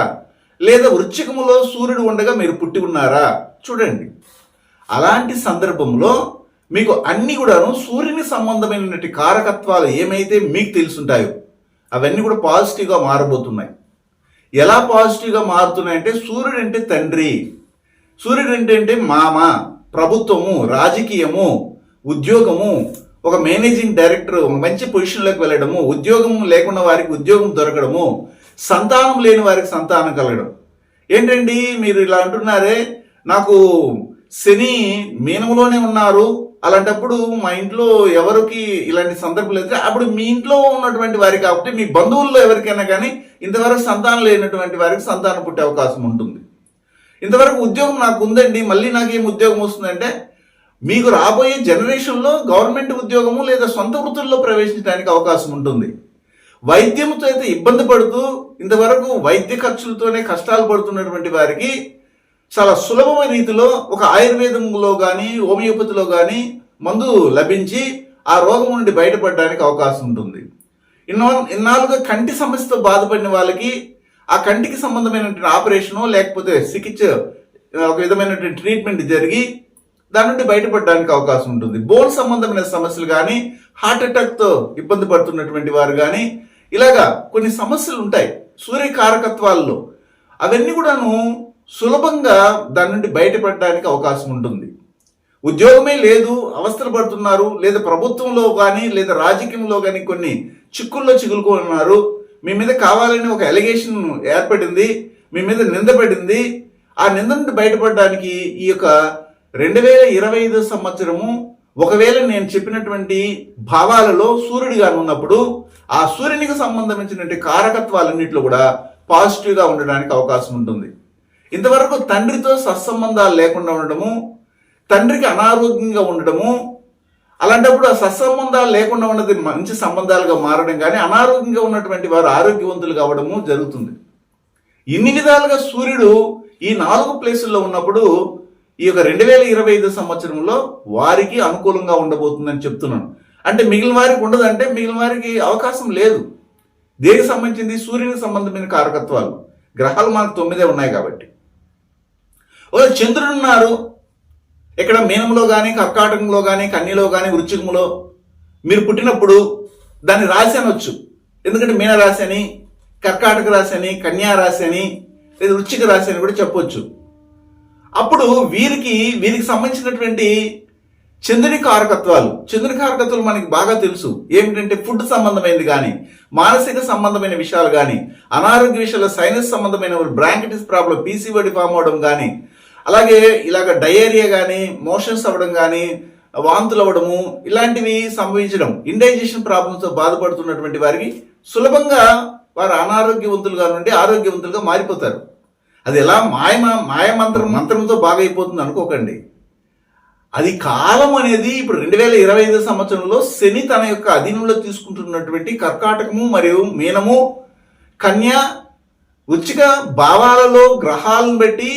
లేదా వృశ్చికములో సూర్యుడు ఉండగా మీరు పుట్టి ఉన్నారా చూడండి. అలాంటి సందర్భంలో మీకు అన్ని కూడాను సూర్యుని సంబంధమైనటువంటి కారకత్వాలు ఏమైతే మీకు తెలుసుంటాయో అవన్నీ కూడా పాజిటివ్గా మారబోతున్నాయి. ఎలా పాజిటివ్గా మారుతున్నాయంటే, సూర్యుడు అంటే తండ్రి, సూర్యుడు అంటే మామ, ప్రభుత్వము, రాజకీయము, ఉద్యోగము, ఒక మేనేజింగ్ డైరెక్టర్ ఒక మంచి పొజిషన్లోకి వెళ్ళడము, ఉద్యోగం లేకున్న వారికి ఉద్యోగం దొరకడము, సంతానం లేని వారికి సంతానం కలగడం. ఏంటండి మీరు ఇలా అంటున్నారే, నాకు శని మీనంలోనే ఉన్నారు, అలాంటప్పుడు మా ఇంట్లో ఎవరికి ఇలాంటి సందర్భాలు అయితే అప్పుడు మీ ఇంట్లో ఉన్నటువంటి వారికి కాబట్టి మీ బంధువుల్లో ఎవరికైనా కానీ ఇంతవరకు సంతానం లేనటువంటి వారికి సంతానం పుట్టే అవకాశం ఉంటుంది. ఇంతవరకు ఉద్యోగం నాకు ఉందండి, మళ్ళీ నాకేం ఉద్యోగం వస్తుందంటే మీకు రాబోయే జనరేషన్లో గవర్నమెంట్ ఉద్యోగము లేదా సొంత వృత్తుల్లో ప్రవేశించడానికి అవకాశం ఉంటుంది. వైద్యంతో అయితే ఇబ్బంది పడుతూ ఇంతవరకు వైద్య ఖర్చులతోనే కష్టాలు పడుతున్నటువంటి వారికి చాలా సులభమైన రీతిలో ఒక ఆయుర్వేదంలో కానీ హోమియోపతిలో కానీ మందు లభించి ఆ రోగం నుండి బయటపడడానికి అవకాశం ఉంటుంది. ఇన్నాళ్ళుగా కంటి సమస్యతో బాధపడిన వాళ్ళకి ఆ కంటికి సంబంధమైనటువంటి ఆపరేషను లేకపోతే చికిత్స ఒక విధమైనటువంటి ట్రీట్మెంట్ జరిగి దాని నుండి బయటపడడానికి అవకాశం ఉంటుంది. బోన్ సంబంధమైన సమస్యలు కానీ, హార్ట్ అటాక్తో ఇబ్బంది పడుతున్నటువంటి వారు కానీ, ఇలాగా కొన్ని సమస్యలు ఉంటాయి సూర్యకారకత్వాల్లో. అవన్నీ కూడాను సులభంగా దాని నుండి బయటపడడానికి అవకాశం ఉంటుంది. ఉద్యోగమే లేదు, అవస్థలు పడుతున్నారు, లేదా ప్రభుత్వంలో కానీ లేదా రాజకీయంలో కానీ కొన్ని చిక్కుల్లో చిగులుకున్నారు, మీ మీద కావాలని ఒక ఎలిగేషన్ ఏర్పడింది, మీ మీద నిందపడింది, ఆ నింద నుండి బయటపడడానికి ఈ యొక్క 2025 సంవత్సరము ఒకవేళ నేను చెప్పినటువంటి భావాలలో సూర్యుడిగా ఉన్నప్పుడు ఆ సూర్యునికి సంబంధించినటువంటి కారకత్వాలన్నింటిలో కూడా పాజిటివ్గా ఉండడానికి అవకాశం ఉంటుంది. ఇంతవరకు తండ్రితో సత్సంబంధాలు లేకుండా ఉండడము, తండ్రికి అనారోగ్యంగా ఉండడము, అలాంటప్పుడు ఆ సత్సంబంధాలు లేకుండా ఉన్నది మంచి సంబంధాలుగా మారడం కానీ, అనారోగ్యంగా ఉన్నటువంటి వారు ఆరోగ్యవంతులు కావడము జరుగుతుంది. ఇన్ని విధాలుగా సూర్యుడు ఈ 4 ప్లేసుల్లో ఉన్నప్పుడు ఈ యొక్క 2025 సంవత్సరంలో వారికి అనుకూలంగా ఉండబోతుందని చెప్తున్నాను. అంటే మిగిలిన వారికి ఉండదంటే మిగిలిన వారికి అవకాశం లేదు. దేనికి సంబంధించింది? సూర్యునికి సంబంధమైన కారకత్వాలు. గ్రహాలు మనకు 9 ఉన్నాయి కాబట్టి. ఒక చంద్రుడు ఉన్నారు ఇక్కడ మీనంలో కానీ, కర్కాటకంలో కానీ, కన్యలో కానీ, వృశ్చికంలో మీరు పుట్టినప్పుడు దాన్ని రాశి అనొచ్చు. ఎందుకంటే మీన రాశి అని, కర్కాటక రాశి అని, కన్యా రాశి అని, లేదా వృశ్చిక రాశి అని కూడా చెప్పొచ్చు. అప్పుడు వీరికి సంబంధించినటువంటి చంద్రుని కారకత్వాలు మనకి బాగా తెలుసు. ఏమిటంటే ఫుడ్ సంబంధమైనది కానీ, మానసిక సంబంధమైన విషయాలు కానీ, అనారోగ్య విషయాలు, సైనస్ సంబంధమైన బ్రాంకైటిస్ ప్రాబ్లం, పీసీఓడి ఫామ్ అవడం కానీ, అలాగే ఇలాగ డయేరియా కానీ, మోషన్స్ అవ్వడం కానీ, వాంతులు అవ్వడము ఇలాంటివి సంభవించడం, ఇండైజెషన్ ప్రాబ్లమ్స్తో బాధపడుతున్నటువంటి వారికి సులభంగా వారు అనారోగ్యవంతులుగా నుండి ఆరోగ్యవంతులుగా మారిపోతారు. అది ఎలా మంత్రంతో బాగా అయిపోతుంది అనుకోకండి. అది కాలం అనేది ఇప్పుడు 2025 సంవత్సరంలో శని తన యొక్క అధీనంలో తీసుకుంటున్నటువంటి కర్కాటకము మరియు మీనము, కన్య, వృశ్చిక భావాలలో గ్రహాలను బట్టి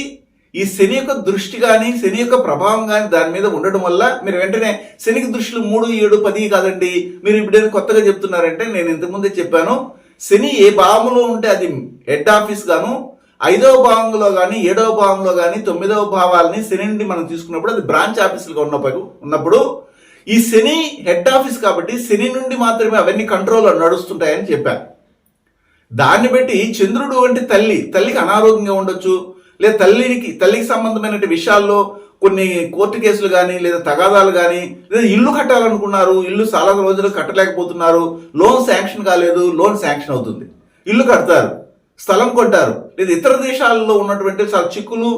ఈ శని యొక్క దృష్టి కానీ, శని యొక్క ప్రభావం కానీ దాని మీద ఉండడం వల్ల మీరు వెంటనే శనికి దృష్టిలు 3, 7, 10 కాదండి. మీరు ఇప్పుడు కొత్తగా చెప్తున్నారంటే నేను ఇంతకుముందే చెప్పాను, శని ఏ భావంలో ఉంటే అది హెడ్ ఆఫీస్ గాను, 5వ భావంలో కానీ 7వ భావంలో కానీ 9వ భావాలని శని నుండి మనం తీసుకున్నప్పుడు అది బ్రాంచ్ ఆఫీసులుగా ఉన్నప్పుడు ఈ శని హెడ్ ఆఫీస్ కాబట్టి శని నుండి మాత్రమే అవన్నీ కంట్రోల్లో నడుస్తుంటాయని చెప్పారు. దాన్ని బట్టి చంద్రుడు అంటే తల్లికి అనారోగ్యంగా ఉండొచ్చు, లేదా తల్లికి సంబంధమైన విషయాల్లో కొన్ని కోర్టు కేసులు కానీ లేదా తగాదాలు కానీ, లేదా ఇల్లు కట్టాలనుకున్నారు, ఇల్లు చాలా రోజులు కట్టలేకపోతున్నారు, లోన్ శాంక్షన్ కాలేదు, లోన్ శాంక్షన్ అవుతుంది, ఇల్లు కడతారు, స్థలం కొంటారు, లేదా ఇతర దేశాలలో ఉన్నటువంటి చాలా చిక్కులు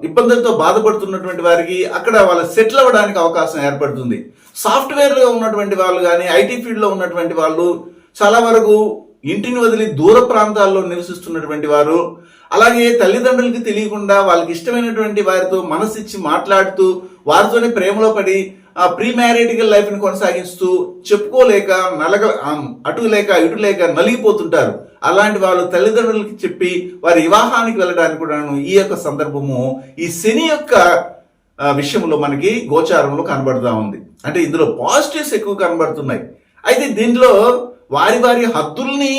ఇబ్బందులతో బాధపడుతున్నటువంటి వారికి అక్కడ వాళ్ళ సెటిల్ అవ్వడానికి అవకాశం ఏర్పడుతుంది. సాఫ్ట్వేర్లో ఉన్నటువంటి వాళ్ళు కానీ ఐటీ ఫీల్డ్లో ఉన్నటువంటి వాళ్ళు చాలా వరకు ఇంటిని వదిలి దూర ప్రాంతాల్లో నివసిస్తున్నటువంటి వారు, అలాగే తల్లిదండ్రులకి తెలియకుండా వాళ్ళకి ఇష్టమైనటువంటి వారితో మనసిచ్చి మాట్లాడుతూ వారితోనే ప్రేమలో పడి ప్రీ మ్యారిటికల్ లైఫ్ని కొనసాగిస్తూ చెప్పుకోలేక అటు లేక నలిగిపోతుంటారు. అలాంటి వాళ్ళు తల్లిదండ్రులకి చెప్పి వారి వివాహానికి వెళ్ళడానికి కూడా ఈ యొక్క సందర్భము ఈ శని యొక్క విషయంలో మనకి గోచారంలో కనబడుతూ ఉంది. అంటే ఇందులో పాజిటివ్స్ ఎక్కువ కనబడుతున్నాయి. అయితే దీంట్లో వారి హద్దుల్ని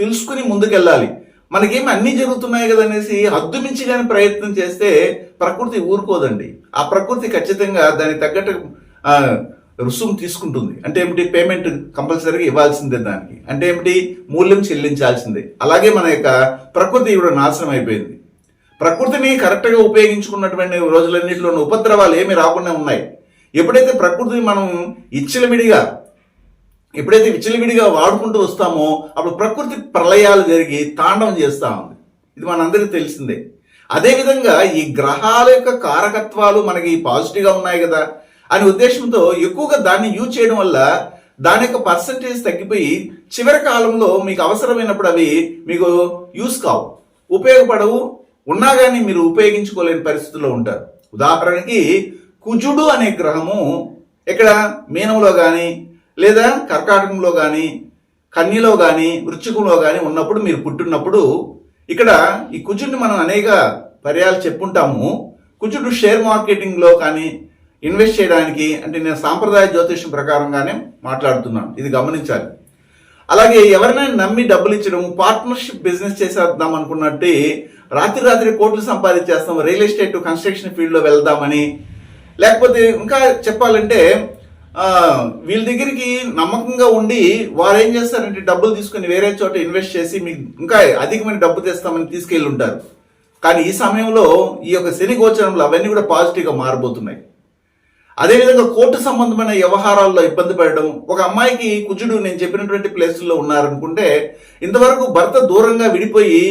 తెలుసుకుని ముందుకెళ్ళాలి. మనకేమి అన్నీ జరుగుతున్నాయి కదా అనేసి హద్దు మించి కానీ ప్రయత్నం చేస్తే ప్రకృతి ఊరుకోదండి. ఆ ప్రకృతి ఖచ్చితంగా దానికి తగ్గట్టు రుసుము తీసుకుంటుంది. అంటే ఏమిటి, పేమెంట్ కంపల్సరీగా ఇవ్వాల్సిందే, దానికి అంటే ఏమిటి, మూల్యం చెల్లించాల్సిందే. అలాగే మన యొక్క ప్రకృతి ఇప్పుడు నాశనం అయిపోయింది. ప్రకృతిని కరెక్ట్గా ఉపయోగించుకున్నటువంటి రోజులన్నింటిలో ఉపద్రవాలు ఏమి రాకుండా ఉన్నాయి. ఎప్పుడైతే ప్రకృతిని మనం విచ్చలవిడిగా వాడుకుంటూ వస్తామో అప్పుడు ప్రకృతి ప్రళయాలు జరిగి తాండవం చేస్తూ ఉంది. ఇది మనందరికీ తెలిసిందే. అదేవిధంగా ఈ గ్రహాల యొక్క కారకత్వాలు మనకి పాజిటివ్గా ఉన్నాయి కదా అనే ఉద్దేశంతో ఎక్కువగా దాన్ని యూజ్ చేయడం వల్ల దాని యొక్క పర్సంటేజ్ తగ్గిపోయి చివరి కాలంలో మీకు అవసరమైనప్పుడు అవి మీకు యూజ్ కావు, ఉపయోగపడవు, ఉన్నా కానీ మీరు ఉపయోగించుకోలేని పరిస్థితుల్లో ఉంటారు. ఉదాహరణకి కుజుడు అనే గ్రహము ఇక్కడ మీనంలో కానీ లేదా కర్కాటకంలో కానీ కన్యలో కానీ వృశ్చికంలో కానీ ఉన్నప్పుడు, మీరు పుట్టినప్పుడు ఇక్కడ ఈ కుజుడిని మనం అనేక పర్యాలు చెప్పుంటాము. కుజుడు షేర్ మార్కెటింగ్లో కానీ ఇన్వెస్ట్ చేయడానికి, అంటే నేను సాంప్రదాయ జ్యోతిష్యం ప్రకారంగానే మాట్లాడుతున్నాను, ఇది గమనించాలి. అలాగే ఎవరినైనా నమ్మి డబ్బులు ఇచ్చడం, పార్ట్నర్షిప్ బిజినెస్ చేసేద్దాం అనుకున్నట్టు రాత్రి కోట్లు సంపాదించేస్తాం, రియల్ ఎస్టేట్ కన్స్ట్రక్షన్ ఫీల్డ్లో వెళ్దామని, లేకపోతే ఇంకా చెప్పాలంటే వీళ్ళ దగ్గరికి నమ్మకంగా ఉండి వారు ఏం చేస్తారంటే డబ్బులు తీసుకుని వేరే చోట ఇన్వెస్ట్ చేసి మీకు ఇంకా అధికమైన డబ్బు తెస్తామని తీసుకెళ్ళి ఉంటారు. కానీ ఈ సమయంలో ఈ యొక్క శని గోచరంలో అవన్నీ కూడా పాజిటివ్గా మారబోతున్నాయి. అదేవిధంగా కోర్టు సంబంధమైన వ్యవహారాల్లో ఇబ్బంది పడడం, ఒక అమ్మాయికి కుజుడు నేను చెప్పినటువంటి ప్లేసుల్లో ఉన్నారనుకుంటే ఇంతవరకు భర్త దూరంగా విడిపోయి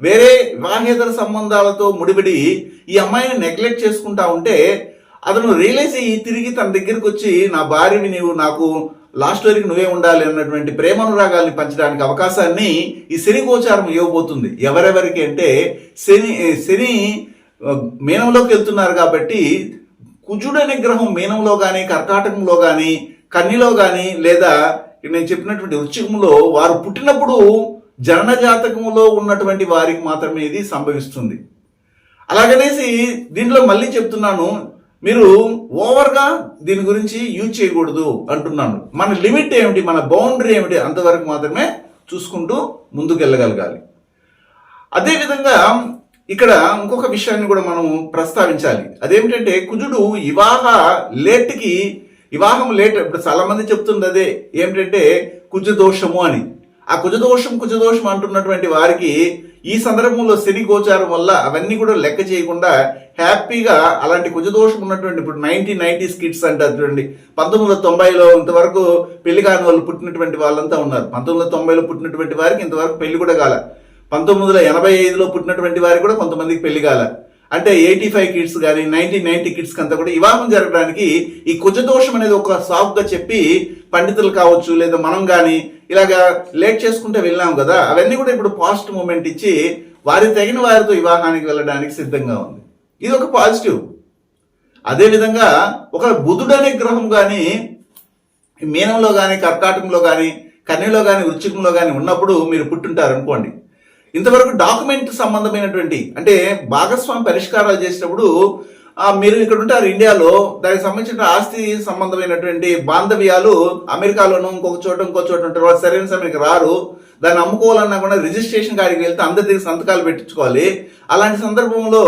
వేరే వివాహేతర సంబంధాలతో ముడిపడి ఈ అమ్మాయిని నెగ్లెక్ట్ చేసుకుంటా ఉంటే అతను రియలైజ్ అయ్యి తిరిగి తన దగ్గరికి వచ్చి నా భార్యని నీవు నాకు లాస్ట్ వరకు నువ్వే ఉండాలి అన్నటువంటి ప్రేమానురాగాల్ని పంచడానికి అవకాశాన్ని ఈ శని గోచారం ఇవ్వబోతుంది. ఎవరెవరికి అంటే శని మీనంలోకి వెళ్తున్నారు కాబట్టి కుజుడు అనే గ్రహం మీనంలో కానీ కర్కాటకంలో కానీ కన్యలో కానీ లేదా నేను చెప్పినటువంటి వృశ్చికంలో వారు పుట్టినప్పుడు జనన జాతకములో ఉన్నటువంటి వారికి మాత్రమే ఇది సంభవిస్తుంది. అలాగనేసి దీంట్లో మళ్ళీ చెప్తున్నాను, మీరు ఓవర్గా దీని గురించి యూజ్ చేయకూడదు అంటున్నాను. మన లిమిట్ ఏమిటి, మన బౌండరీ ఏమిటి, అంతవరకు మాత్రమే చూసుకుంటూ ముందుకు వెళ్ళగలగాలి. అదేవిధంగా ఇక్కడ ఇంకొక విషయాన్ని కూడా మనం ప్రస్తావించాలి. అదేమిటంటే కుజుడు వివాహం లేట్ ఇప్పుడు చాలా మంది చెప్తుంది అదే ఏమిటంటే కుజదోషము అని. ఆ కుజదోషం అంటున్నటువంటి వారికి ఈ సందర్భంలో శని గోచారం వల్ల అవన్నీ కూడా లెక్క చేయకుండా హ్యాపీగా అలాంటి కుజదోషం ఉన్నటువంటి ఇప్పుడు 1990s కిడ్స్ అంటారు చూడండి, 1990లో ఇంతవరకు పెళ్లి కాని వాళ్ళు పుట్టినటువంటి వాళ్ళంతా ఉన్నారు. 1990లో పుట్టినటువంటి వారికి ఇంతవరకు పెళ్లి కూడా కాల, 1985లో పుట్టినటువంటి వారికి కూడా కొంతమందికి పెళ్లి కాల. అంటే 85 కిడ్స్ కానీ 1990 కిడ్స్కి అంతా కూడా వివాహం జరగడానికి ఈ కుజదోషం అనేది ఒక సాకుగా చెప్పి పండితులు కావచ్చు లేదా మనం కానీ ఇలాగా లేట్ చేసుకుంటే వెళ్ళాం కదా, అవన్నీ కూడా ఇప్పుడు పాజిటివ్ మూమెంట్ ఇచ్చి వారి తగిన వారితో వివాహానికి వెళ్ళడానికి సిద్ధంగా ఉంది. ఇది ఒక పాజిటివ్. అదేవిధంగా ఒక బుధుడు అనే గ్రహం కానీ మీనంలో కానీ కర్కాటకంలో కానీ కన్యలో కానీ వృశ్చికంలో కానీ ఉన్నప్పుడు మీరు పుట్టుంటారు అనుకోండి, ఇంతవరకు డాక్యుమెంట్ సంబంధమైనటువంటి అంటే భాగస్వామి పరిష్కారాలు చేసినప్పుడు మీరు ఇక్కడ ఉంటారు ఇండియాలో, దానికి సంబంధించిన ఆస్తి సంబంధమైనటువంటి బాంధవ్యాలు అమెరికాలోనూ ఇంకో చోట ఉంటారు. వాళ్ళు సరైన సమయానికి రారు. దాన్ని అమ్ముకోవాలన్నా కూడా రిజిస్ట్రేషన్ కాడికి వెళ్తే అందరి దగ్గర సంతకాలు పెట్టించుకోవాలి. అలాంటి సందర్భంలో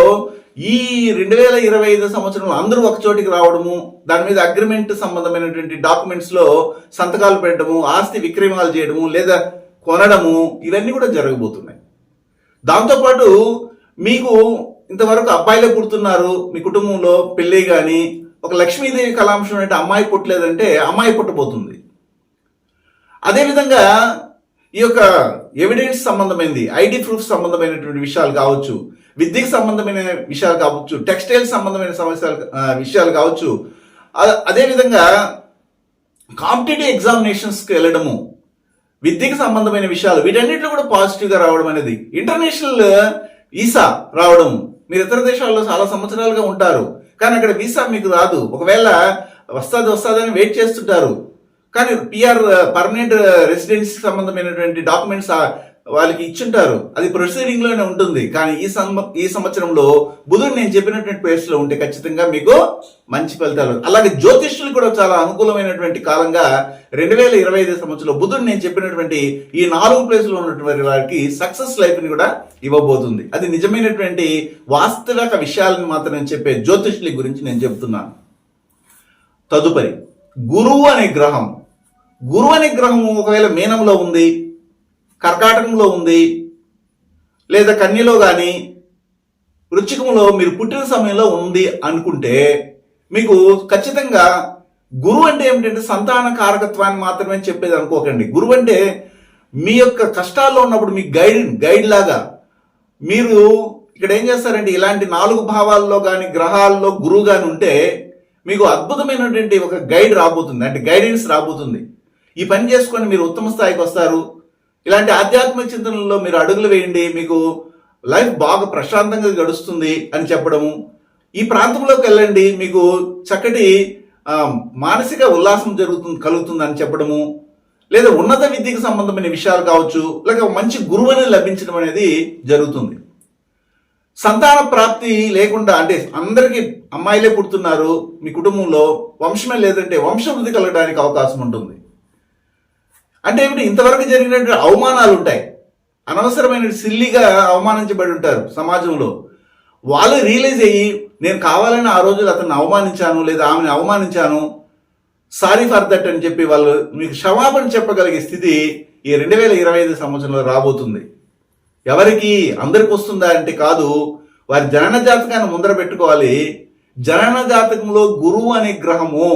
ఈ 2025 సంవత్సరంలో అందరూ ఒక చోటికి రావడము, దాని మీద అగ్రిమెంట్ సంబంధమైనటువంటి డాక్యుమెంట్స్ లో సంతకాలు పెట్టడము, ఆస్తి విక్రయాలు చేయడము లేదా కొనడము, ఇవన్నీ కూడా జరగబోతున్నాయి. దాంతోపాటు మీకు ఇంతవరకు అబ్బాయిలే పుడుతున్నారు, మీ కుటుంబంలో పెళ్ళి కానీ ఒక లక్ష్మీదేవి కళాంశం అంటే అమ్మాయి పుట్టలేదంటే అమ్మాయి పుట్టబోతుంది. అదేవిధంగా ఈ యొక్క ఎవిడెన్స్ సంబంధమైనది, ఐడి ప్రూఫ్ సంబంధమైనటువంటి విషయాలు కావచ్చు, విద్యకు సంబంధమైన విషయాలు కావచ్చు, టెక్స్టైల్ సంబంధమైన విషయాలు కావచ్చు, అదేవిధంగా కాంపిటేటివ్ ఎగ్జామినేషన్స్కి వెళ్ళడము, విద్యకు సంబంధమైన విషయాలు, వీటన్నిటిలో కూడా పాజిటివ్గా రావడం అనేది, ఇంటర్నేషనల్ వీసా రావడం. మీరు ఇతర దేశాల్లో చాలా సంవత్సరాలుగా ఉంటారు కానీ అక్కడ వీసా మీకు రాదు. ఒకవేళ వస్తుందని వెయిట్ చేస్తుంటారు కానీ పిఆర్ పర్మనెంట్ రెసిడెన్సీ సంబంధమైనటువంటి డాక్యుమెంట్స్ వాళ్ళకి ఇచ్చుంటారు, అది ప్రొసీడింగ్ లోనే ఉంటుంది. కానీ ఈ సంవత్సరంలో బుధుడు నేను చెప్పినటువంటి ప్లేస్ లో ఉంటే ఖచ్చితంగా మీకు మంచి ఫలితాలు. అలాగే జ్యోతిష్యులు కూడా చాలా అనుకూలమైనటువంటి కాలంగా 2025 సంవత్సరంలో బుధుడు నేను చెప్పినటువంటి ఈ 4 ప్లేస్ లో ఉన్నటువంటి వారికి సక్సెస్ లైఫ్ ని కూడా ఇవ్వబోతుంది. అది నిజమైనటువంటి వాస్తవిక విషయాలను మాత్రం చెప్పే జ్యోతిష్యుల గురించి నేను చెప్తున్నాను. తదుపరి గురువు అనే గ్రహం. గురువు అనే గ్రహం ఒకవేళ మీనంలో ఉంది, కర్కాటకంలో ఉంది, లేదా కన్యలో కానీ వృశ్చికంలో మీరు పుట్టిన సమయంలో ఉంది అనుకుంటే మీకు ఖచ్చితంగా గురువు అంటే ఏమిటంటే సంతాన కారకత్వాన్ని మాత్రమే చెప్పేది అనుకోకండి. గురువు అంటే మీ యొక్క కష్టాల్లో ఉన్నప్పుడు మీకు గైడ్ లాగా మీరు ఇక్కడ ఏం చేస్తారంటే ఇలాంటి 4 భావాల్లో కానీ గ్రహాల్లో గురువు కానీ ఉంటే మీకు అద్భుతమైనటువంటి ఒక గైడ్ రాబోతుంది, అంటే గైడెన్స్ రాబోతుంది. ఈ పని చేసుకొని మీరు ఉత్తమ స్థాయికి వస్తారు. ఇలాంటి ఆధ్యాత్మిక చింతనలో మీరు అడుగులు వేయండి, మీకు లైఫ్ బాగా ప్రశాంతంగా గడుస్తుంది అని చెప్పడము. ఈ ప్రాంతంలోకి వెళ్ళండి, మీకు చక్కటి మానసిక ఉల్లాసం కలుగుతుంది అని చెప్పడము. లేదా ఉన్నత విద్యకు సంబంధమైన విషయాలు కావచ్చు, లేక మంచి గురువుని లభించడం అనేది జరుగుతుంది. సంతాన ప్రాప్తి లేకుండా అంటే అందరికీ అమ్మాయిలే పుడుతున్నారు, మీ కుటుంబంలో వంశమే లేదంటే వంశవృద్ధి కలగడానికి అవకాశం ఉంటుంది. అంటే ఏమిటి, ఇంతవరకు జరిగినటువంటి అవమానాలు ఉంటాయి, అనవసరమైన సిల్లిగా అవమానించబడి ఉంటారు సమాజంలో. వాళ్ళు రియలైజ్ అయ్యి నేను కావాలని ఆ రోజులు అతన్ని అవమానించాను లేదా ఆమెను అవమానించాను, సారీ ఫర్ దట్ అని చెప్పి వాళ్ళు మీకు క్షమాపణ చెప్పగలిగే స్థితి ఈ 2025 సంవత్సరంలో రాబోతుంది. ఎవరికి అందరికి వస్తుందా అంటే కాదు, వారి జనన జాతకాన్ని ముందర పెట్టుకోవాలి. జనన జాతకంలో గురువు అనే గ్రహము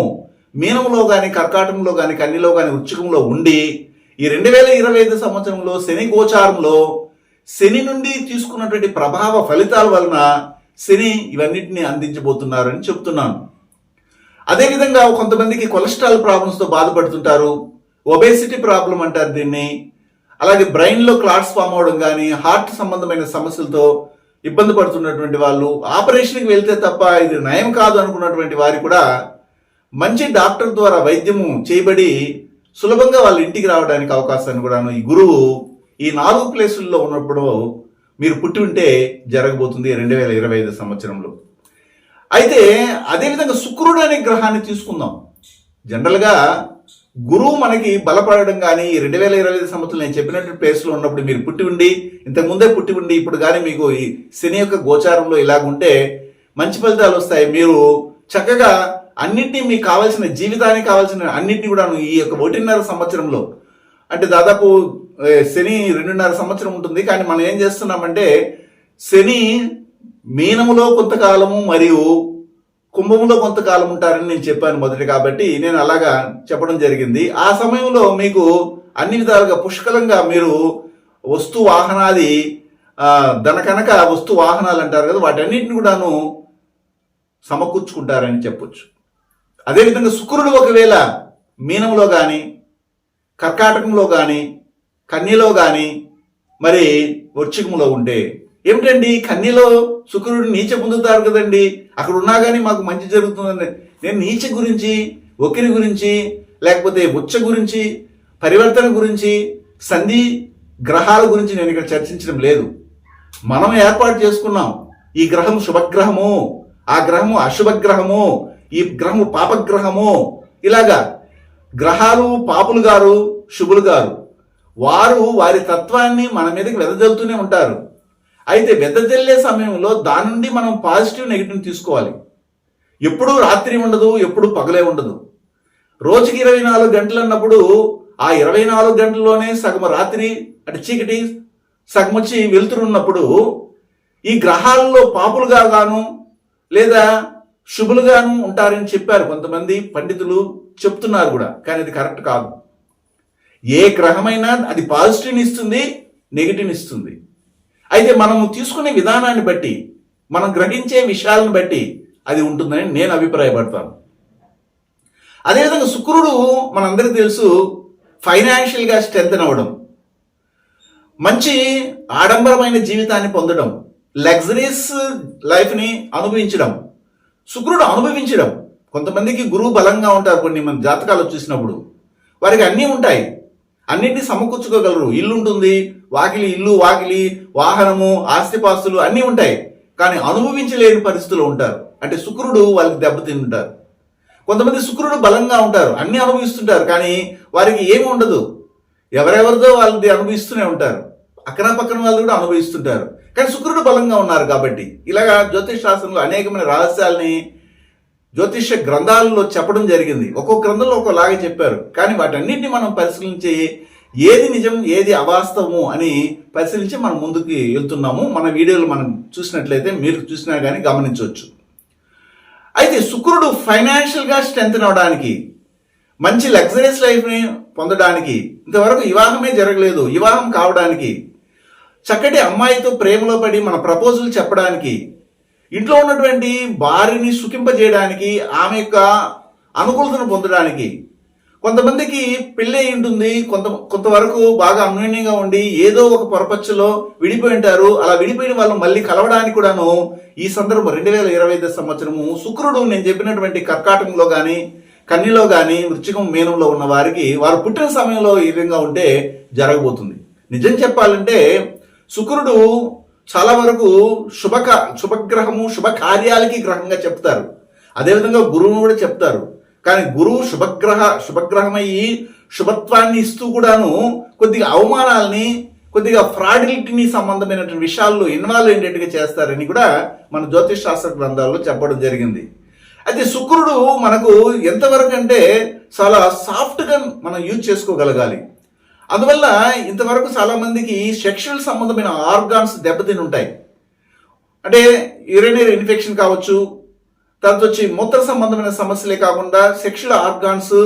మీనంలో కానీ కర్కాటకంలో కానీ కన్యలో కానీ వృశ్చికంలో ఉండి ఈ 2025 సంవత్సరంలో శని గోచారంలో శని నుండి తీసుకున్నటువంటి ప్రభావ ఫలితాల వలన శని ఇవన్నిటిని అందించబోతున్నారని చెప్తున్నాను. అదేవిధంగా కొంతమందికి కొలెస్ట్రాల్ ప్రాబ్లమ్స్తో బాధపడుతుంటారు, ఒబేసిటీ ప్రాబ్లం అంటారు దీన్ని. అలాగే బ్రెయిన్లో క్లాట్స్ ఫామ్ అవడం కానీ హార్ట్ సంబంధమైన సమస్యలతో ఇబ్బంది పడుతున్నటువంటి వాళ్ళు, ఆపరేషన్కి వెళ్తే తప్ప ఇది నయం కాదు అనుకున్నటువంటి వారి కూడా మంచి డాక్టర్ ద్వారా వైద్యము చేయబడి సులభంగా వాళ్ళ ఇంటికి రావడానికి అవకాశాన్ని కూడా ఈ గురువు ఈ 4 ప్లేసుల్లో ఉన్నప్పుడు మీరు పుట్టి ఉంటే జరగబోతుంది 2025 సంవత్సరంలో. అయితే అదేవిధంగా శుక్రుడు అనే గ్రహాన్ని తీసుకుందాం. జనరల్గా గురువు మనకి బలపడడం కానీ 2025 సంవత్సరం నేను చెప్పినట్టు ప్లేస్లో ఉన్నప్పుడు మీరు పుట్టి ఉండి ఇంతకుముందే పుట్టి ఉండి ఇప్పుడు కానీ మీకు ఈ శని యొక్క గోచారంలో ఇలాగుంటే మంచి ఫలితాలు వస్తాయి. మీరు చక్కగా అన్నింటినీ మీకు కావాల్సిన జీవితానికి కావాల్సిన అన్నింటినీ కూడా ఈ యొక్క 1.5 సంవత్సరంలో, అంటే దాదాపు శని 2.5 సంవత్సరం ఉంటుంది. కానీ మనం ఏం చేస్తున్నామంటే శని మీనములో కొంతకాలము మరియు కుంభంలో కొంతకాలం ఉంటారని నేను చెప్పాను మొదటి, కాబట్టి నేను అలాగా చెప్పడం జరిగింది. ఆ సమయంలో మీకు అన్ని విధాలుగా పుష్కలంగా మీరు వస్తు వాహనాది ధనకనక వస్తు వాహనాలు అంటారు కదా, వాటన్నిటిని కూడాను సమకూర్చుకుంటారని చెప్పొచ్చు. అదేవిధంగా శుక్రుడు ఒకవేళ మీనంలో కానీ కర్కాటకంలో కానీ కన్యలో కానీ మరి వృశ్చికంలో ఉంటే ఏమిటండి, కన్యలో శుక్రుడు నీచ పొందుతారు కదండి, అక్కడ ఉన్నా కానీ మాకు మంచి జరుగుతుందండి. నేను నీచ గురించి, ఒకిరి గురించి, లేకపోతే ఉచ్చ గురించి, పరివర్తన గురించి, సంధి గ్రహాల గురించి నేను ఇక్కడ చర్చించడం లేదు. మనం ఏర్పాటు చేసుకున్నాం ఈ గ్రహం శుభగ్రహము, ఆ గ్రహము అశుభగ్రహము, ఈ గ్రహము పాపగ్రహము, ఇలాగా గ్రహాలు పాపులు గారు శుభులు గారు వారు వారి తత్వాన్ని మన మీదకి వెదజల్లుతూనే ఉంటారు. అయితే వెదజల్లే సమయంలో దాని నుండి మనం పాజిటివ్ నెగిటివ్ తీసుకోవాలి. ఎప్పుడూ రాత్రి ఉండదు, ఎప్పుడు పగలే ఉండదు. రోజుకి 24 గంటలు అన్నప్పుడు ఆ 24 గంటల్లోనే సగం రాత్రి అంటే చీకటి, సగం వచ్చి వెలుతురు ఉన్నప్పుడు ఈ గ్రహాల్లో పాపులుగా గాను లేదా శుభులుగాను ఉంటారని చెప్పారు కొంతమంది పండితులు, చెప్తున్నారు కూడా. కానీ అది కరెక్ట్ కాదు. ఏ గ్రహమైనా అది పాజిటివ్ని ఇస్తుంది, నెగిటివ్ని ఇస్తుంది. అయితే మనము తీసుకునే విధానాన్ని బట్టి, మనం గ్రహించే విషయాలను బట్టి అది ఉంటుందని నేను అభిప్రాయపడతాను. అదేవిధంగా శుక్రుడు మనందరికీ తెలుసు ఫైనాన్షియల్గా స్ట్రెంథెన్ అవ్వడం, మంచి ఆడంబరమైన జీవితాన్ని పొందడం, లగ్జరీస్ లైఫ్ని అనుభవించడం, శుక్రుడు అనుభవించడం. కొంతమందికి గురువు బలంగా ఉంటారు. కొన్ని మన జాతకాలు చూసినప్పుడు వారికి అన్నీ ఉంటాయి, అన్నింటినీ సమకూర్చుకోగలరు. ఇల్లు ఉంటుంది, ఇల్లు వాకిలి, వాహనము, ఆస్తిపాస్తులు అన్నీ ఉంటాయి. కానీ అనుభవించలేని పరిస్థితులు ఉంటారు. అంటే శుక్రుడు వాళ్ళకి దెబ్బతింటారు. కొంతమంది శుక్రుడు బలంగా ఉంటారు, అన్ని అనుభవిస్తుంటారు, కానీ వారికి ఏమి ఉండదు. ఎవరెవరిదో వాళ్ళది అనుభవిస్తూనే ఉంటారు, పక్కన వాళ్ళు కూడా అనుభవిస్తుంటారు. కానీ శుక్రుడు బలంగా ఉన్నారు కాబట్టి ఇలాగా జ్యోతిష్ శాస్త్రంలో అనేకమైన రహస్యాల్ని జ్యోతిష గ్రంథాలలో చెప్పడం జరిగింది. ఒక్కొక్క గ్రంథంలో ఒక్కోలాగా చెప్పారు. కానీ వాటన్నిటిని మనం పరిశీలించి ఏది నిజం ఏది అవాస్తవము అని పరిశీలించి మనం ముందుకు వెళ్తున్నాము. మన వీడియోలు మనం చూసినట్లయితే మీరు చూసినా కానీ గమనించవచ్చు. అయితే శుక్రుడు ఫైనాన్షియల్గా స్ట్రెంథెన్ అవడానికి, మంచి లగ్జరీస్ లైఫ్ని పొందడానికి, ఇంతవరకు వివాహమే జరగలేదు వివాహం కావడానికి, చక్కటి అమ్మాయితో ప్రేమలో పడి మన ప్రపోజల్ చెప్పడానికి, ఇంట్లో ఉన్నటువంటి భార్యని సుఖింపజేయడానికి, ఆమె యొక్క అనుకూలతను పొందడానికి, కొంతమందికి పెళ్ళి అయి ఉంటుంది, కొంతవరకు బాగా అన్యోన్యంగా ఉండి ఏదో ఒక పొరపచ్చులో విడిపోయి ఉంటారు. అలా విడిపోయిన వాళ్ళు మళ్ళీ కలవడానికి కూడాను ఈ సందర్భం 2025 సంవత్సరము శుక్రుడు నేను చెప్పినటువంటి కర్కాటకంలో కానీ, కన్యలో కానీ, వృశ్చికం, మీనంలో ఉన్న వారికి వారు పుట్టిన సమయంలో ఈ విధంగా ఉంటే జరగబోతుంది. నిజం చెప్పాలంటే శుక్రుడు చాలా వరకు శుభగ్రహము, శుభ కార్యాలకి గ్రహంగా చెప్తారు. అదేవిధంగా గురువును కూడా చెప్తారు. కానీ గురువు శుభగ్రహమయ్యి శుభత్వాన్ని ఇస్తూ కూడాను కొద్దిగా అవమానాలని, కొద్దిగా ఫ్రాడిలిటీని సంబంధమైనటువంటి విషయాల్లో ఇన్వాల్వ్ అయ్యేటట్టుగా చేస్తారని కూడా మన జ్యోతిష్ శాస్త్ర గ్రంథాల్లో చెప్పడం జరిగింది. అయితే శుక్రుడు మనకు ఎంతవరకు అంటే చాలా సాఫ్ట్గా మనం యూజ్ చేసుకోగలగాలి. అందువల్ల ఇంతవరకు చాలా మందికి సెక్షువల్ సంబంధమైన ఆర్గాన్స్ దెబ్బతిని ఉంటాయి. అంటే యూరినరీ ఇన్ఫెక్షన్ కావచ్చు, తర్వాత వచ్చి మూత్ర సంబంధమైన సమస్యలే కాకుండా సెక్షువల్ ఆర్గాన్స్,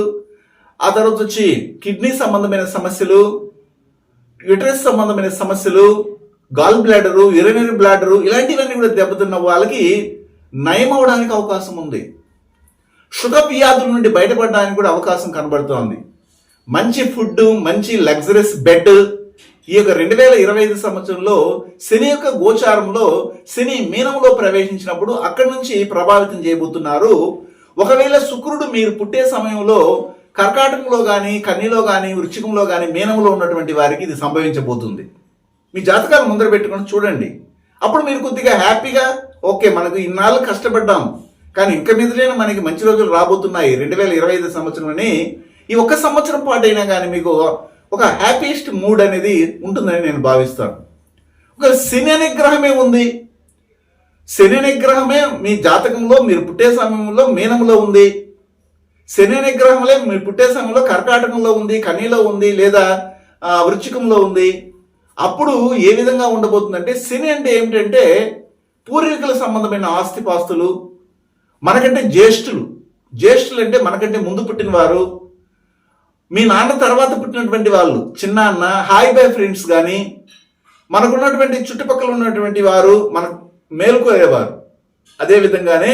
ఆ తర్వాత వచ్చి కిడ్నీ సంబంధమైన సమస్యలు, యూటరస్ సంబంధమైన సమస్యలు, గాల్ బ్లాడరు, యూరినరీ బ్లాడరు, ఇలాంటివన్నీ కూడా దెబ్బతిన్న వాళ్ళకి నయం అవడానికి అవకాశం ఉంది. షుగర్ వ్యాధుల నుండి బయటపడడానికి కూడా అవకాశం కనబడుతోంది. మంచి ఫుడ్, మంచి లగ్జరీస్ బెడ్. ఈ యొక్క 2025 సంవత్సరంలో శని యొక్క గోచారంలో శని మీనంలో ప్రవేశించినప్పుడు అక్కడి నుంచి ప్రభావితం చేయబోతున్నారు. ఒకవేళ శుక్రుడు మీరు పుట్టే సమయంలో కర్కాటకంలో కానీ, కన్యలో కానీ, వృశ్చికంలో కానీ, మీనంలో ఉన్నటువంటి వారికి ఇది సంభవించబోతుంది. మీ జాతకాలు ముందర పెట్టుకొని చూడండి. అప్పుడు మీరు కొద్దిగా హ్యాపీగా, ఓకే మనకు ఇన్నాళ్ళు కష్టపడ్డాం కానీ ఇంకా మీదలైనా మనకి మంచి రోజులు రాబోతున్నాయి 2025 సంవత్సరం అని ఈ ఒక్క సంవత్సరం పాటు అయినా కానీ మీకు ఒక హ్యాపీయెస్ట్ మూడ్ అనేది ఉంటుందని నేను భావిస్తాను. ఒక శని అనే గ్రహమే ఉంది. శని అనే గ్రహమే మీ జాతకంలో మీరు పుట్టే సమయంలో మీనంలో ఉంది. శని అనే గ్రహంలో మీరు పుట్టే సమయంలో కర్కాటకంలో ఉంది, కన్యలో ఉంది, లేదా వృశ్చికంలో ఉంది. అప్పుడు ఏ విధంగా ఉండబోతుందంటే, శని అంటే ఏమిటంటే పూర్వీకుల సంబంధమైన ఆస్తిపాస్తులు, మనకంటే జ్యేష్ఠులు అంటే మనకంటే ముందు పుట్టిన వారు, మీ నాన్న తర్వాత పుట్టినటువంటి వాళ్ళు, చిన్నాన్న, హాయ్ బై ఫ్రెండ్స్ కానీ, మనకున్నటువంటి చుట్టుపక్కల ఉన్నటువంటి వారు మనకు మేలుకోయేవారు. అదేవిధంగానే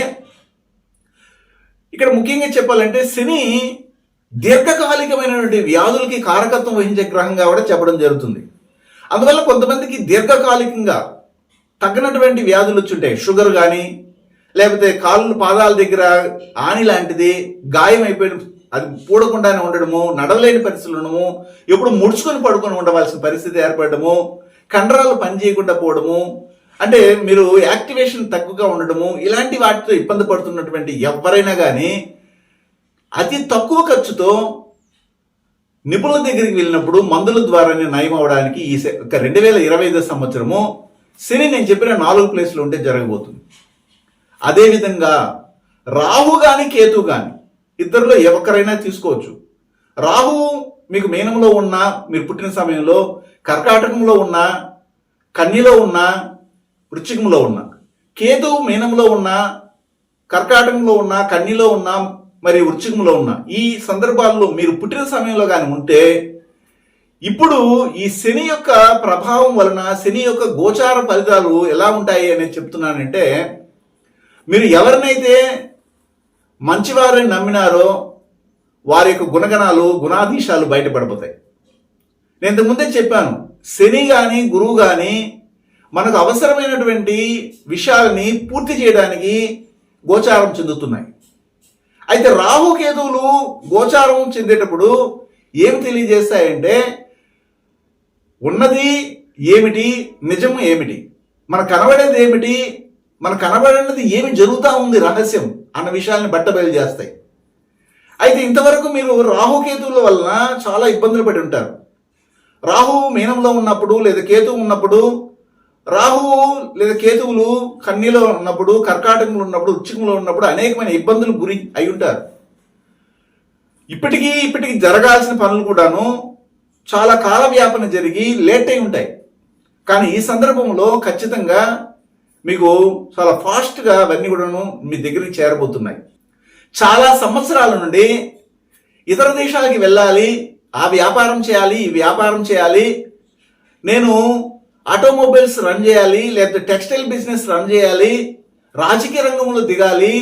ఇక్కడ ముఖ్యంగా చెప్పాలంటే శని దీర్ఘకాలికమైనటువంటి వ్యాధులకి కారకత్వం వహించే గ్రహంగా కూడా చెప్పడం జరుగుతుంది. అందువల్ల కొంతమందికి దీర్ఘకాలికంగా తగ్గినటువంటి వ్యాధులు వచ్చుంటాయి. షుగర్ కానీ, లేకపోతే కాళ్ళు పాదాల దగ్గర ఆని లాంటిది గాయం అయిపోయిన అది పూడకుండానే ఉండడము, నడవలేని పరిస్థితులు ఉండడము, ఎప్పుడు ముడుచుకొని పడుకొని ఉండవలసిన పరిస్థితి ఏర్పడము, కండరాలు పనిచేయకుండా పోవడము, అంటే మీరు యాక్టివేషన్ తక్కువగా ఉండడము ఇలాంటి వాటితో ఇబ్బంది పడుతున్నటువంటి ఎవరైనా కానీ అతి తక్కువ ఖర్చుతో నిపుణుల దగ్గరికి వెళ్ళినప్పుడు మందుల ద్వారానే నయం అవడానికి ఈ 2025 సంవత్సరము శని నేను చెప్పిన 4 ప్లేస్లు ఉంటే జరగబోతుంది. అదేవిధంగా రాహు కానీ కేతు కానీ ఇద్దరిలో ఎవరికైనా తీసుకోవచ్చు. రాహు మీకు మీనంలో ఉన్నా, మీరు పుట్టిన సమయంలో కర్కాటకంలో ఉన్నా, కన్యలో ఉన్నా, వృశ్చికంలో ఉన్నా, కేతువు మీనంలో ఉన్నా, కర్కాటకంలో ఉన్నా, కన్యలో ఉన్నా, మరి వృశ్చికంలో ఉన్నా, ఈ సందర్భాల్లో మీరు పుట్టిన సమయంలో కానీ ఉంటే ఇప్పుడు ఈ శని యొక్క ప్రభావం వలన శని యొక్క గోచార ఫలితాలు ఎలా ఉంటాయి అనేది చెప్తున్నానంటే, మీరు ఎవరినైతే మంచివారిని నమ్మినారో వారి యొక్క గుణగణాలు గుణాధీశాలు బయటపడిపోతాయి. నేను ఇంతకుముందే చెప్పాను, శని కానీ గురువు కానీ మనకు అవసరమైనటువంటి విషయాలని పూర్తి చేయడానికి గోచారం చెందుతున్నాయి. అయితే రాహుకేతువులు గోచారం చెందేటప్పుడు ఏమి తెలియజేస్తాయంటే, ఉన్నది ఏమిటి, నిజం ఏమిటి, మన కనబడేది ఏమిటి, మన కనబడినది ఏమి జరుగుతూ ఉంది రహస్యం అన్న విషయాన్ని బట్టబయలు చేస్తాయి. అయితే ఇంతవరకు మీరు రాహుకేతువుల వలన చాలా ఇబ్బందులు పడి ఉంటారు. రాహు మీనంలో ఉన్నప్పుడు లేదా కేతువు ఉన్నప్పుడు, రాహువు లేదా కేతువులు కన్యలో ఉన్నప్పుడు, కర్కాటకంలో ఉన్నప్పుడు, వృశ్చికంలో ఉన్నప్పుడు అనేకమైన ఇబ్బందులు గురి అయి ఉంటారు. ఇప్పటికీ జరగాల్సిన పనులు కూడాను చాలా కాల వ్యాపన జరిగి లేట్ అయి ఉంటాయి. కానీ ఈ సందర్భంలో ఖచ్చితంగా మీకు చాలా ఫాస్ట్గా అవన్నీ కూడాను మీ దగ్గరికి చేరబోతున్నాయి. చాలా సంవత్సరాల నుండి ఇతర దేశాలకి వెళ్ళాలి, ఆ వ్యాపారం చేయాలి, ఈ వ్యాపారం చేయాలి, నేను ఆటోమొబైల్స్ రన్ చేయాలి, లేదా టెక్స్టైల్ బిజినెస్ రన్ చేయాలి, రాజకీయ రంగంలో దిగాలి,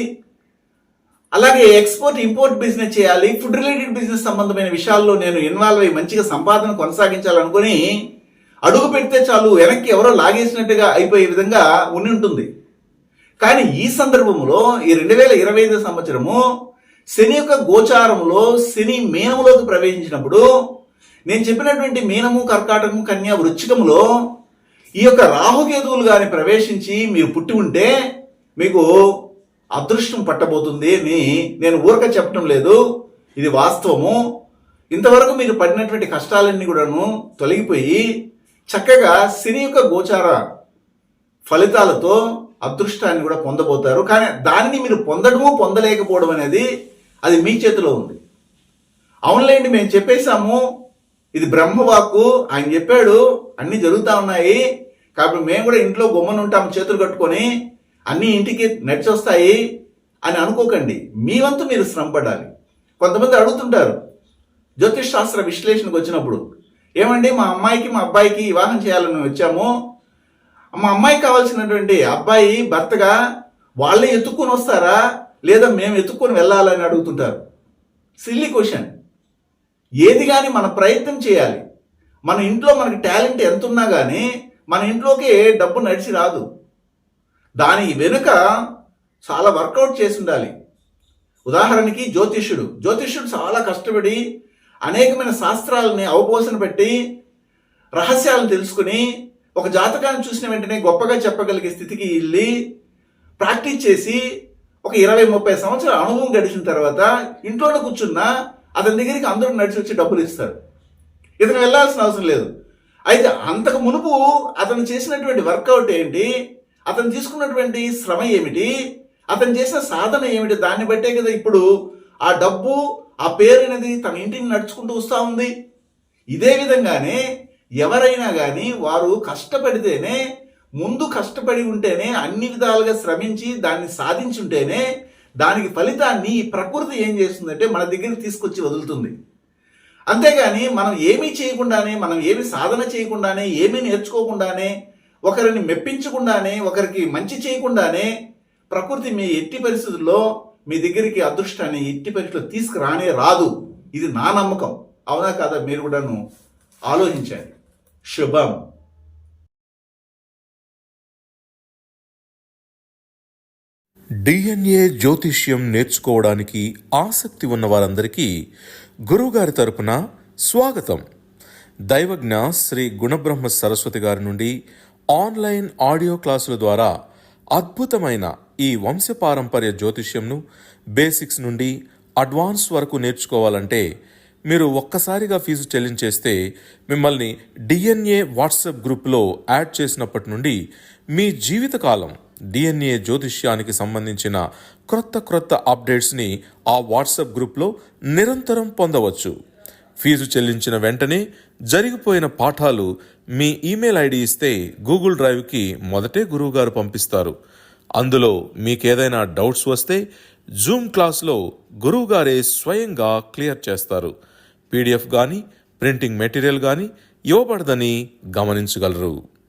అలాగే ఎక్స్పోర్ట్ ఇంపోర్ట్ బిజినెస్ చేయాలి, ఫుడ్ రిలేటెడ్ బిజినెస్ సంబంధమైన విషయాల్లో నేను ఇన్వాల్వ్ అయ్యి మంచిగా సంపాదన కొనసాగించాలనుకుని అడుగు పెడితే చాలు వెనక్కి ఎవరో లాగేసినట్టుగా అయిపోయే విధంగా ఉండి ఉంటుంది. కానీ ఈ సందర్భంలో ఈ 2025 సంవత్సరము శని యొక్క గోచారంలో శని మీనములోకి ప్రవేశించినప్పుడు నేను చెప్పినటువంటి మీనము, కర్కాటకము, కన్య, వృశ్చికములో ఈ యొక్క రాహుకేతువులు గాని ప్రవేశించి మీరు పుట్టి ఉంటే మీకు అదృష్టం పట్టబోతుంది అని నేను ఊరక చెప్పడం లేదు, ఇది వాస్తవము. ఇంతవరకు మీరు పడినటువంటి కష్టాలన్నీ కూడాను తొలగిపోయి చక్కగా శని యొక్క గోచార ఫలితాలతో అదృష్టాన్ని కూడా పొందబోతారు. కానీ దానిని మీరు పొందడము పొందలేకపోవడం అనేది అది మీ చేతిలో ఉంది. అవునులేండి, మేము చెప్పేశాము, ఇది బ్రహ్మవాక్కు, ఆయన చెప్పాడు, అన్నీ జరుగుతూ ఉన్నాయి, కాబట్టి మేము కూడా ఇంట్లో గొమ్మను ఉంటాము చేతులు కట్టుకొని, అన్నీ ఇంటికి నడిచొస్తాయి అని అనుకోకండి. మీ వంతు మీరు శ్రమపడాలి. కొంతమంది అడుగుతుంటారు జ్యోతిష్ శాస్త్ర విశ్లేషణకు వచ్చినప్పుడు, ఏమండి మా అమ్మాయికి మా అబ్బాయికి వివాహం చేయాలని వచ్చాము, మా అమ్మాయికి కావాల్సినటువంటి అబ్బాయి భర్తగా వాళ్ళే ఎత్తుక్కొని వస్తారా లేదా మేము ఎత్తుక్కొని వెళ్ళాలని అడుగుతుంటారు. Silly question. ఏది కానీ మన ప్రయత్నం చేయాలి. మన ఇంట్లో మనకి టాలెంట్ ఎంత ఉన్నా కానీ మన ఇంట్లోకి డబ్బు నడిచి రాదు. దాని వెనుక చాలా వర్కౌట్ చేసి ఉండాలి. ఉదాహరణకి జ్యోతిష్యుడు చాలా కష్టపడి అనేకమైన శాస్త్రాలని అవపోసన పెట్టి రహస్యాలను తెలుసుకుని ఒక జాతకాన్ని చూసిన వెంటనే గొప్పగా చెప్పగలిగే స్థితికి వెళ్ళి ప్రాక్టీస్ చేసి ఒక 20-30 సంవత్సరాల అనుభవం గడిచిన తర్వాత ఇంట్లోనే కూర్చున్నా అతని దగ్గరికి అందరూ నడిచి వచ్చి డబ్బులు ఇస్తారు. ఇతను వెళ్ళాల్సిన అవసరం లేదు. అయితే అంతకు మునుపు అతను చేసినటువంటి వర్కౌట్ ఏంటి, అతను తీసుకున్నటువంటి శ్రమ ఏమిటి, అతను చేసిన సాధన ఏమిటి, దాన్ని బట్టే కదా ఇప్పుడు ఆ డబ్బు, ఆ పేరు అనేది తన ఇంటిని నడుచుకుంటూ వస్తూ ఉంది. ఇదే విధంగానే ఎవరైనా కానీ వారు కష్టపడితేనే, ముందు కష్టపడి ఉంటేనే, అన్ని విధాలుగా శ్రమించి దాన్ని సాధించుంటేనే దానికి ఫలితాన్ని ఈ ప్రకృతి ఏం చేస్తుందంటే మన దగ్గరికి తీసుకొచ్చి వదులుతుంది. అంతేగాని మనం ఏమీ చేయకుండానే, మనం ఏమి సాధన చేయకుండానే, ఏమీ నేర్చుకోకుండానే, ఒకరిని మెప్పించకుండానే, ఒకరికి మంచి చేయకుండానే ప్రకృతి మీ ఎట్టి పరిస్థితుల్లో మీ దగ్గరికి అదృష్టాన్ని ఎట్టి పరిస్థితుల్లో తీసుకురానే రాదు. ఇది నా నమ్మకం. అవునా కాదా మీరు కూడాను ఆలోచించండి. శుభం. డిఎన్ఏ జ్యోతిష్యం నేర్చుకోవడానికి ఆసక్తి ఉన్న వారందరికీ గురువుగారి తరపున స్వాగతం. దైవజ్ఞ శ్రీ గుణబ్రహ్మ సరస్వతి గారి నుండి ఆన్లైన్ ఆడియో క్లాసుల ద్వారా అద్భుతమైన ఈ వంశపారంపర్య జ్యోతిష్యంను బేసిక్స్ నుండి అడ్వాన్స్ వరకు నేర్చుకోవాలంటే మీరు ఒక్కసారిగా ఫీజు చెల్లించేస్తే మిమ్మల్ని డిఎన్ఏ వాట్సాప్ గ్రూప్లో యాడ్ చేసినప్పటి నుండి మీ జీవితకాలం డిఎన్ఏ జ్యోతిష్యానికి సంబంధించిన క్రొత్త అప్డేట్స్ని ఆ వాట్సాప్ గ్రూప్లో నిరంతరం పొందవచ్చు. ఫీజు చెల్లించిన వెంటనే జరిగిపోయిన పాఠాలు మీ ఈమెయిల్ ఐడి ఇస్తే గూగుల్ డ్రైవ్కి మొదటే గురువుగారు పంపిస్తారు. అందులో మీకేదైనా డౌట్స్ వస్తే జూమ్ క్లాస్లో గురువుగారే స్వయంగా క్లియర్ చేస్తారు. పీడిఎఫ్ కానీ ప్రింటింగ్ మెటీరియల్ కానీ ఇవ్వబడదని గమనించగలరు.